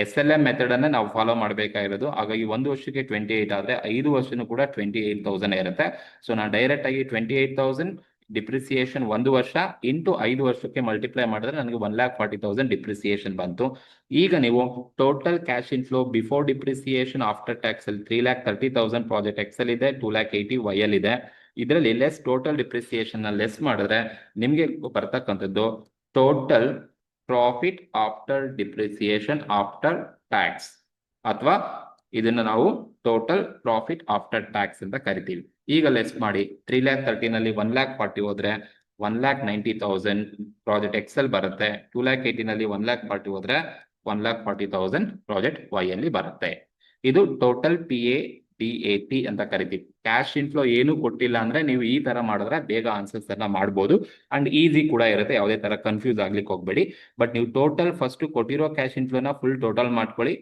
SLM ಮೆಥಡ್ ಅನ್ನ ನಾವು ಫಾಲೋ ಮಾಡಬೇಕಾಗಿರೋದು. ಹಾಗಾಗಿ 1 ವರ್ಷಕ್ಕೆ 28 ಆದ್ರೆ 5 ವರ್ಷನೂ ಕೂಡ 28,000 ಇರುತ್ತೆ. ಸೊ ನಾನು ಡೈರೆಕ್ಟ್ ಆಗಿ 28,000 ಡಿಪ್ರಿಸಿಯೇಷನ್ 1 ವರ್ಷ ಇಂಟು 5 ವರ್ಷಕ್ಕೆ ಮಲ್ಟಿಪ್ಲೈ ಮಾಡಿದ್ರೆ ನನಗೆ 1,40,000 ಡಿಪ್ರಿಸಿಯೇಷನ್ ಬಂತು. ಈಗ ನೀವು total cash inflow before depreciation after tax ಅಲ್ಲಿ 3,30,000 ಪ್ರಾಜೆಕ್ಟ್ ಎಕ್ಸ್ ಅಲ್ಲಿ ಇದೆ, 2,80,000 ವೈ ಅಲ್ಲಿ ಇದೆ. ಇದರಲ್ಲಿ ಲೆಸ್ ಟೋಟಲ್ ಡಿಪ್ರಿಸಿಯೇಷನ್ ಲೆಸ್ ಮಾಡಿದ್ರೆ ನಿಮ್ಗೆ ಬರ್ತಕ್ಕಂಥದ್ದು total profit after depreciation after tax, ಅಥವಾ ಇದನ್ನ ನಾವು ಟೋಟಲ್ ಪ್ರಾಫಿಟ್ ಆಫ್ಟರ್ ಟ್ಯಾಕ್ಸ್ ಅಂತ ಕರಿತೀವಿ. ಈಗ ಲೆಸ್ ಮಾಡಿ 3,30,000 ನಲ್ಲಿ 1,40,000 ಹೋದ್ರೆ 1,90,000 ಪ್ರಾಜೆಕ್ಟ್ ಎಕ್ಸ್ ಅಲ್ಲಿ ಬರುತ್ತೆ. 2,80,000 ನಲ್ಲಿ 1,40,000 ಹೋದ್ರೆ 1,40,000 ಪ್ರಾಜೆಕ್ಟ್ ವೈ ಅಲ್ಲಿ ಬರುತ್ತೆ. ಇದು ಟೋಟಲ್ PADAT ಅಂತ ಕರಿತೀವಿ. ಕ್ಯಾಶ್ ಇನ್ಫ್ಲೋ ಏನು ಕೊಟ್ಟಿಲ್ಲ ಅಂದ್ರೆ ನೀವು ಈ ತರ ಮಾಡಿದ್ರೆ ಬೇಗ ಆನ್ಸರ್ಸ್ ಅನ್ನ ಮಾಡ್ಬೋದು ಅಂಡ್ ಈಸಿ ಕೂಡ ಇರುತ್ತೆ. ಯಾವುದೇ ತರ ಕನ್ಫ್ಯೂಸ್ ಆಗ್ಲಿಕ್ಕೆ ಹೋಗ್ಬೇಡಿ. ಬಟ್ ನೀವು ಟೋಟಲ್ ಫಸ್ಟ್ ಕೊಟ್ಟಿರೋ ಕ್ಯಾಶ್ ಇನ್ಫ್ಲೋನ ಫುಲ್ ಟೋಟಲ್ ಮಾಡ್ಕೊಳ್ಳಿ.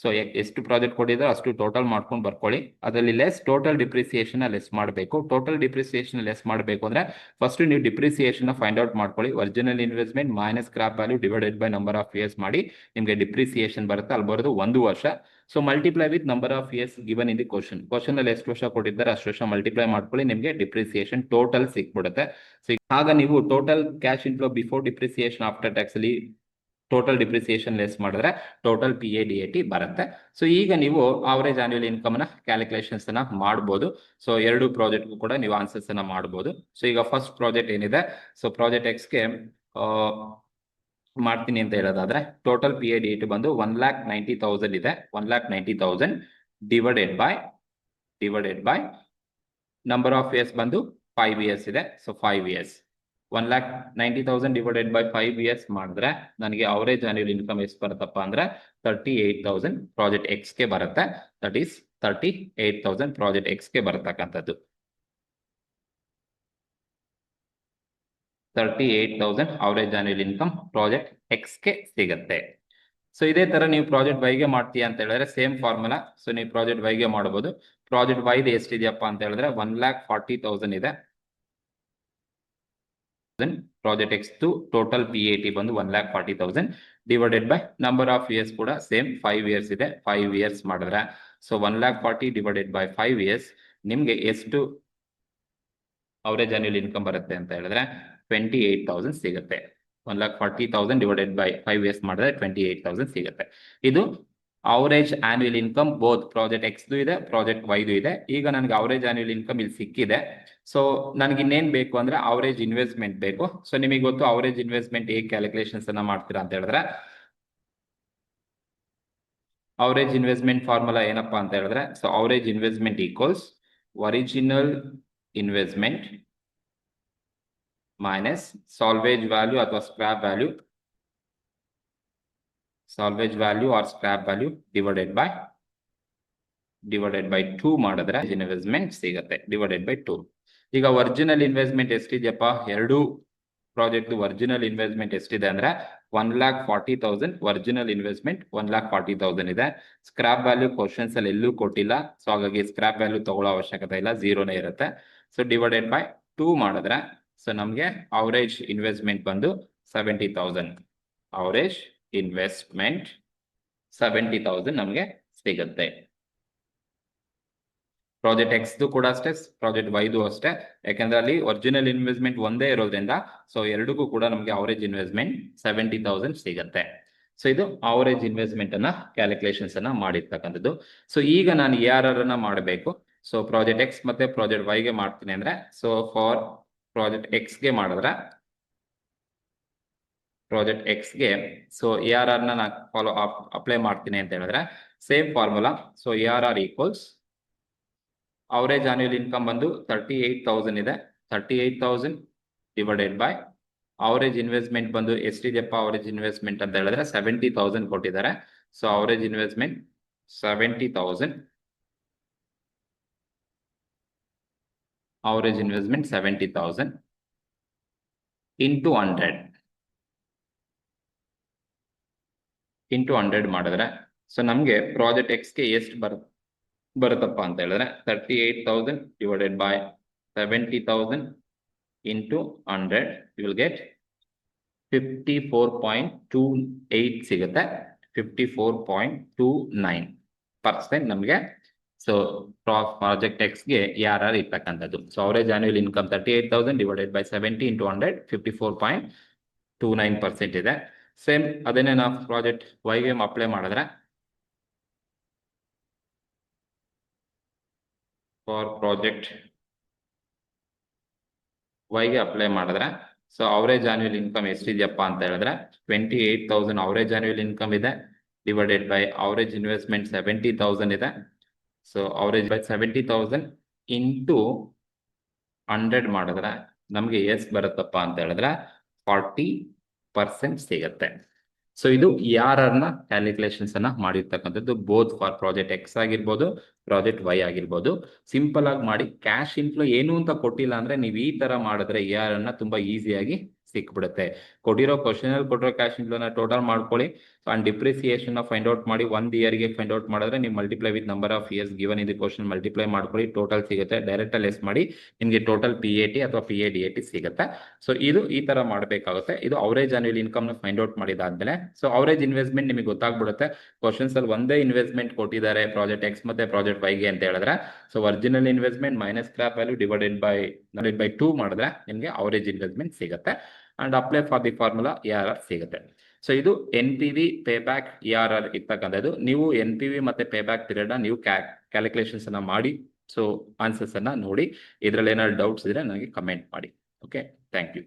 ಸೊ ಎಷ್ಟು ಪ್ರಾಜೆಕ್ಟ್ ಕೊಟ್ಟಿದ್ರೆ ಅಷ್ಟು ಟೋಟಲ್ ಮಾಡ್ಕೊಂಡು ಬರ್ಕೊಳ್ಳಿ. ಅದರಲ್ಲಿ ಲೆಸ್ ಟೋಟಲ್ ಡಿಪ್ರಿಸಿಯೇಷನ್ ಲೆಸ್ ಮಾಡಬೇಕು. ಟೋಟಲ್ ಡಿಪ್ರಿಸಿಯೇಷನ್ ಲೆಸ್ ಮಾಡಬೇಕು ಅಂದ್ರೆ ಫಸ್ಟ್ ನೀವು ಡಿಪ್ರಿಸಿಯೇಷನ್ ಫೈಂಡ್ ಔಟ್ ಮಾಡ್ಕೊಳ್ಳಿ. Original investment minus scrap value divided by number of years ಮಾಡಿ ನಿಮಗೆ ಡಿಪ್ರಿಸಿಯೇಷನ್ ಬರುತ್ತೆ. ಅಲ್ಲಿ ಬರೋದು 1 ವರ್ಷ. So multiply with number of years given in the question ಅಲ್ಲಿ ಎಷ್ಟು ವರ್ಷ ಕೊಟ್ಟಿದ್ದಾರೆ ಅಷ್ಟು ವರ್ಷ ಮಲ್ಟಿಪ್ಲೈ ಮಾಡ್ಕೊಳ್ಳಿ, ನಿಮಗೆ ಡಿಪ್ರಿಸಿಯೇಷನ್ ಟೋಟಲ್ ಸಿಕ್ಬಿಡುತ್ತೆ. ಸೊ ಆಗ ನೀವು total cash inflow before depreciation after tax ಅಲ್ಲಿ ಟೋಟಲ್ ಡಿಪ್ರಿಸಿಯೇಷನ್ ಲೆಸ್ ಮಾಡಿದ್ರೆ ಟೋಟಲ್ PADAT ಬರುತ್ತೆ. ಸೊ ಈಗ ನೀವು ಅವರೇಜ್ ಆನ್ಯುವಲ್ ಇನ್ಕಮ್ ನ ಕ್ಯಾಲ್ಕುಲೇಷನ್ಸ್ ಅನ್ನ ಮಾಡಬಹುದು. ಸೊ 2 ಪ್ರಾಜೆಕ್ಟ್ ಕೂಡ ನೀವು ಆನ್ಸರ್ಸ್ ಅನ್ನ ಮಾಡಬಹುದು. ಸೊ ಈಗ ಫಸ್ಟ್ ಪ್ರಾಜೆಕ್ಟ್ ಏನಿದೆ, ಸೊ ಪ್ರಾಜೆಕ್ಟ್ ಎಕ್ಸ್ ಗೆ ಮಾಡ್ತೀನಿ ಅಂತ ಹೇಳೋದಾದ್ರೆ ಟೋಟಲ್ PADAT ಬಂದು 1,90,000 ಇದೆ. 1,90,000 divided by number of years ಬಂದು 5 ಇಯರ್ಸ್ ಇದೆ. So 5 years 1,90,000 divided by 5 years ಮಾಡಿದ್ರೆ ನನಗೆ ಅವರೇಜ್ ಆನ್ಯುವಲ್ ಇನ್ಕಮ್ ಎಷ್ಟು ಬರುತ್ತಪ್ಪ ಅಂದ್ರೆ 38,000 ಪ್ರಾಜೆಕ್ಟ್ ಎಕ್ಸ್ ಗೆ ಬರುತ್ತೆ. ದಟ್ ಈಸ್ 38,000 ಪ್ರಾಜೆಕ್ಟ್ ಎಕ್ಸ್ ಗೆ ಬರತಕ್ಕಂಥದ್ದು. 38,000 average annual income project X ಗೆ ಸಿಗುತ್ತೆ. ಸೊ ಇದೇ ತರ ನೀವು ಪ್ರಾಜೆಕ್ಟ್ ವೈಗೆ ಮಾಡ್ತೀಯ ಅಂತ ಹೇಳಿದ್ರೆ ಸೇಮ್ ಫಾರ್ಮುಲಾ. ಸೊ ನೀವು ಪ್ರಾಜೆಕ್ಟ್ ವೈಗೆ ಮಾಡಬಹುದು. ಪ್ರಾಜೆಕ್ಟ್ ವೈದು ಎಷ್ಟಿದೆಯಪ್ಪ ಅಂತ ಹೇಳಿದ್ರೆ 1,40,000 ಇದೆ. ಪ್ರಾಜೆಕ್ಟ್ ಎಕ್ಸ್ ಟೋಟಲ್ PAT ಬಂದು 1,40,000 divided by number of years ಕೂಡ ಸೇಮ್ 5 ಇಯರ್ಸ್ ಇದೆ. 5 ಇಯರ್ಸ್ ಮಾಡಿದ್ರೆ ಸೊ 1,40,000 ಡಿವೈಡೆಡ್ ಬೈ 5 ಇಯರ್ಸ್ ನಿಮ್ಗೆ ಎಷ್ಟು ಅವರೇಜ್ ಆನ್ಯುವಲ್ ಇನ್ಕಮ್ ಬರುತ್ತೆ ಅಂತ ಹೇಳಿದ್ರೆ 28,000 ಸಿಗುತ್ತೆ. 1,40,000 ಡಿವೈಡೆಡ್ ಬೈ 5 ಇಯರ್ಸ್ ಮಾಡಿದ್ರೆ 28,000 ಸಿಗುತ್ತೆ. ಇದು average annual income both project X ಇದೆ, ಪ್ರಾಜೆಕ್ಟ್ ವೈದು ಇದೆ. ಈಗ ನನಗೆ ಅವರೇಜ್ ಆನ್ಯುವಲ್ ಇನ್ಕಮ್ ಇಲ್ಲಿ ಸಿಕ್ಕಿದೆ. ಸೊ ನನಗೆ ಇನ್ನೇನ್ ಬೇಕು ಅಂದ್ರೆ ಅವರೇಜ್ ಇನ್ವೆಸ್ಟ್ಮೆಂಟ್ ಬೇಕು. ಸೊ ನಿಮಗೆ ಗೊತ್ತು ಅವರೇಜ್ ಇನ್ವೆಸ್ಟ್ಮೆಂಟ್ ಹೇಗೆ ಕ್ಯಾಲ್ಕುಲೇಷನ್ಸ್ ಅನ್ನ ಮಾಡ್ತೀರಾ ಅಂತ ಹೇಳಿದ್ರೆ ಅವರೇಜ್ ಇನ್ವೆಸ್ಟ್ಮೆಂಟ್ ಫಾರ್ಮುಲಾ ಏನಪ್ಪಾ ಅಂತ ಹೇಳಿದ್ರೆ so average investment equals original investment minus salvage value ಅಥವಾ scrap value, salvage value or scrap value divided by 2 ಮಾಡಿದ್ರೆ ಇನ್ವೆಸ್ಟ್ಮೆಂಟ್ ಸಿಗುತ್ತೆ ಡಿವೈಡೆಡ್ ಬೈ 2. ಈಗ ಒರಿಜಿನಲ್ ಇನ್ವೆಸ್ಟ್ಮೆಂಟ್ ಎಷ್ಟಿದೆಯಪ್ಪ, ಎರಡು ಪ್ರಾಜೆಕ್ಟ್ ಒರಿಜಿನಲ್ ಇನ್ವೆಸ್ಟ್ಮೆಂಟ್ ಎಷ್ಟಿದೆ ಅಂದ್ರೆ 1,40,000 ಒರಿಜಿನಲ್ ಇನ್ವೆಸ್ಟ್ಮೆಂಟ್ 1,40,000 ಇದೆ. ಸ್ಕ್ರಾಪ್ ವ್ಯಾಲ್ಯೂ ಕ್ವಶನ್ಸ್ ಅಲ್ಲಿ ಎಲ್ಲೂ ಕೊಟ್ಟಿಲ್ಲ. ಸೊ ಹಾಗಾಗಿ ಸ್ಕ್ರಾಪ್ ವ್ಯಾಲ್ಯೂ ತಗೊಳ್ಳೋ ಅವಶ್ಯಕತೆ ಇಲ್ಲ, ಝೀರೋನೇ ಇರುತ್ತೆ. ಸೊ ಡಿವೈಡೆಡ್ ಬೈ 2 ಮಾಡಿದ್ರೆ ಸೊ ನಮ್ಗೆ ಅವರೇಜ್ ಇನ್ವೆಸ್ಟ್ಮೆಂಟ್ ಬಂದು 70,000. ಅವರೇಜ್ ಇನ್ವೆಸ್ಟ್ಮೆಂಟ್ 70,000 ನಮಗೆ ಸಿಗುತ್ತೆ. ಪ್ರಾಜೆಕ್ಟ್ ಎಕ್ಸ್ದು ಕೂಡ ಅಷ್ಟೇ, ಪ್ರಾಜೆಕ್ಟ್ ವೈದು ಅಷ್ಟೇ. ಯಾಕಂದ್ರೆ ಅಲ್ಲಿ ಒರಿಜಿನಲ್ ಇನ್ವೆಸ್ಟ್ಮೆಂಟ್ ಒಂದೇ ಇರೋದ್ರಿಂದ ಸೊ ಎರಡಕ್ಕೂ ಕೂಡ ನಮಗೆ ಅವರೇಜ್ ಇನ್ವೆಸ್ಟ್ಮೆಂಟ್ 70,000 ಸಿಗುತ್ತೆ. ಸೊ ಇದು ಅವರೇಜ್ ಇನ್ವೆಸ್ಟ್ಮೆಂಟ್ ಅನ್ನ ಕ್ಯಾಲ್ಕುಲೇಷನ್ಸ್ ಅನ್ನ ಮಾಡಿರ್ತಕ್ಕಂಥದ್ದು. ಸೊ ಈಗ ನಾನು ARR ಅನ್ನ ಮಾಡಬೇಕು. ಸೊ ಪ್ರಾಜೆಕ್ಟ್ ಎಕ್ಸ್ ಮತ್ತೆ ಪ್ರಾಜೆಕ್ಟ್ ವೈಗೆ ಮಾಡ್ತೀನಿ ಅಂದ್ರೆ, ಸೊ ಫಾರ್ ಪ್ರಾಜೆಕ್ಟ್ ಎಕ್ಸ್ಗೆ ಮಾಡಿದ್ರೆ, ಪ್ರಾಜೆಕ್ಟ್ ಎಕ್ಸ್ಗೆ ಸೊ ARR ನ ನಾನು ಫಾಲೋ ಅಪ್ಲೈ ಮಾಡ್ತೀನಿ ಅಂತ ಹೇಳಿದ್ರೆ same formula. So ARR equals average annual income ಬಂದು 38,000 ಇದೆ. 38,000 ಡಿವೈಡೆಡ್ ಬೈ ಅವರೇಜ್ ಇನ್ವೆಸ್ಟ್ಮೆಂಟ್ ಬಂದು ಎಷ್ಟಿದೆಯಪ್ಪ ಅವರೇಜ್ ಇನ್ವೆಸ್ಟ್ಮೆಂಟ್ ಅಂತ ಹೇಳಿದ್ರೆ 70,000 ಕೊಟ್ಟಿದ್ದಾರೆ. So average investment 70,000, average investment 70,000 into 100 ಮಾಡಿದ್ರೆ ಸೊ ನಮಗೆ ಪ್ರಾಜೆಕ್ಟ್ ಎಕ್ಸ್ಗೆ ಎಷ್ಟು ಬರುತ್ತಪ್ಪ ಅಂತ ಹೇಳಿದ್ರೆ 38,000 divided by 70,000 into 100 you will get 54.28 ಸಿಗುತ್ತೆ. 54.29% ನಮಗೆ ಸೊ ಪ್ರಾಜೆಕ್ಟ್ ಎಕ್ಸ್ಗೆ ARR ಇರ್ತಕ್ಕಂಥದ್ದು. So average annual income 38,000 divided by 70 into 100 54.29% ಇದೆ. ಸೇಮ್ ಅದನ್ನೇ ನಾವು ಪ್ರಾಜೆಕ್ಟ್ ವೈಗೆ ಅಪ್ಲೈ ಮಾಡಿದ್ರೆ, ಫಾರ್ ಪ್ರಾಜೆಕ್ಟ್ ವೈಗೆ ಅಪ್ಲೈ ಮಾಡಿದ್ರೆ ಸೊ ಅವರೇಜ್ ಆನ್ಯುವಲ್ ಇನ್ಕಮ್ ಎಷ್ಟಿದೆಯಪ್ಪ ಅಂತ ಹೇಳಿದ್ರೆ 28,000 ಅವರೇಜ್ ಆನ್ಯುವಲ್ ಇನ್ಕಮ್ ಇದೆ, ಡಿವೈಡೆಡ್ ಬೈ ಅವರೇಜ್ ಇನ್ವೆಸ್ಟ್ಮೆಂಟ್ 70,000 ಇದೆ. ಸೊ ಅವರೇಜ್ ಬೈ 70,000 ಇಂಟು 100 ಮಾಡಿದ್ರೆ ನಮಗೆ ಎಷ್ಟು ಬರುತ್ತಪ್ಪ ಅಂತ ಹೇಳಿದ್ರೆ 40% ಸಿಗುತ್ತೆ. ಸೊ ಇದು ARR ನ ಕ್ಯಾಲ್ಕುಲೇಷನ್ಸ್ ಅನ್ನ ಮಾಡಿರ್ತಕ್ಕಂಥದ್ದು, ಬೋತ್ ಫಾರ್ ಪ್ರಾಜೆಕ್ಟ್ ಎಕ್ಸ್ ಆಗಿರ್ಬೋದು, ಪ್ರಾಜೆಕ್ಟ್ ವೈ ಆಗಿರ್ಬೋದು. ಸಿಂಪಲ್ ಆಗಿ ಮಾಡಿ, ಕ್ಯಾಶ್ ಇನ್ಫ್ಲೋ ಏನು ಅಂತ ಕೊಟ್ಟಿಲ್ಲ ಅಂದ್ರೆ ನೀವು ಈ ತರ ಮಾಡಿದ್ರೆ ARR ಅನ್ನ ತುಂಬಾ ಈಸಿಯಾಗಿ ಸಿಕ್ಬಿಡುತ್ತೆ. ಕೊಟ್ಟಿರೋ ಕ್ವಶನ್ ಅಲ್ಲಿ ಕೊಟ್ಟಿರೋ ಕ್ಯಾಶ್ ಇನ್ಫ್ಲೋನ ಟೋಟಲ್ ಮಾಡ್ಕೊಳ್ಳಿ ಅಂಡ್ ಡಿಪ್ರಿಸಿಯೇಷನ್ ಫೈಂಡ್ ಔಟ್ ಮಾಡಿ. 1 ಇಯರ್ಗೆ ಫೈಂಡ್ ಔಟ್ ಮಾಡಿದ್ರೆ ನೀವು multiply with number of years given in the question multiply ಮಾಡ್ಕೊಳ್ಳಿ, ಟೋಟಲ್ ಸಿಗುತ್ತೆ. ಡೈರೆಕ್ಟ್ ಅಲ್ಲಿ ಲೆಸ್ ಮಾಡಿ ನಿಮಗೆ ಟೋಟಲ್ PAT ಅಥವಾ PADAT ಸಿಗುತ್ತೆ. ಸೊ ಇದು ಈ ತರ ಮಾಡಬೇಕಾಗುತ್ತೆ. ಇದು ಅವರೇಜ್ ಆನ್ಯುವಲ್ ಇನ್ಕಮ್ ನ ಫೈಂಡ್ ಔಟ್ ಮಾಡಿದಾದ್ಮೇಲೆ ಸೊ ಅವರೇಜ್ ಇನ್ವೆಸ್ಟ್ಮೆಂಟ್ ನಿಮಗೆ ಗೊತ್ತಾಗ್ಬಿಡುತ್ತೆ. ಕ್ವಶನ್ಸ್ ಅಲ್ಲಿ ಒಂದೇ ಇನ್ವೆಸ್ಟ್ಮೆಂಟ್ ಕೊಟ್ಟಿದ್ದಾರೆ ಪ್ರಾಜೆಕ್ಟ್ ಎಕ್ಸ್ ಮತ್ತೆ ಪ್ರಾಜೆಕ್ಟ್ ವೈಗೆ ಅಂತ ಹೇಳಿದ್ರೆ so original investment minus scrap value divided by 2 ಮಾಡಿದ್ರೆ ನಿಮಗೆ ಅವರೇಜ್ ಇನ್ವೆಸ್ಟ್ಮೆಂಟ್ ಸಿಗುತ್ತೆ. And apply for the formula ARR ಸಿಗುತ್ತೆ. ಸೊ ಇದು NPV ಪೇಬ್ಯಾಕ್ ARR ಇರ್ತಕ್ಕಂಥದ್ದು. ನೀವು NPV ಮತ್ತೆ ಪೇಬ್ಯಾಕ್ ಪೀರಿಯಡ್ ನೀವು ಕ್ಯಾಲ್ಕುಲೇಷನ್ಸ್ ಅನ್ನ ಮಾಡಿ ಸೊ ಆನ್ಸರ್ಸ್ ಅನ್ನ ನೋಡಿ. ಇದರಲ್ಲಿ ಏನಾದ್ರು ಡೌಟ್ಸ್ ಇದ್ರೆ ನನಗೆ ಕಮೆಂಟ್ ಮಾಡಿ. Okay, thank you.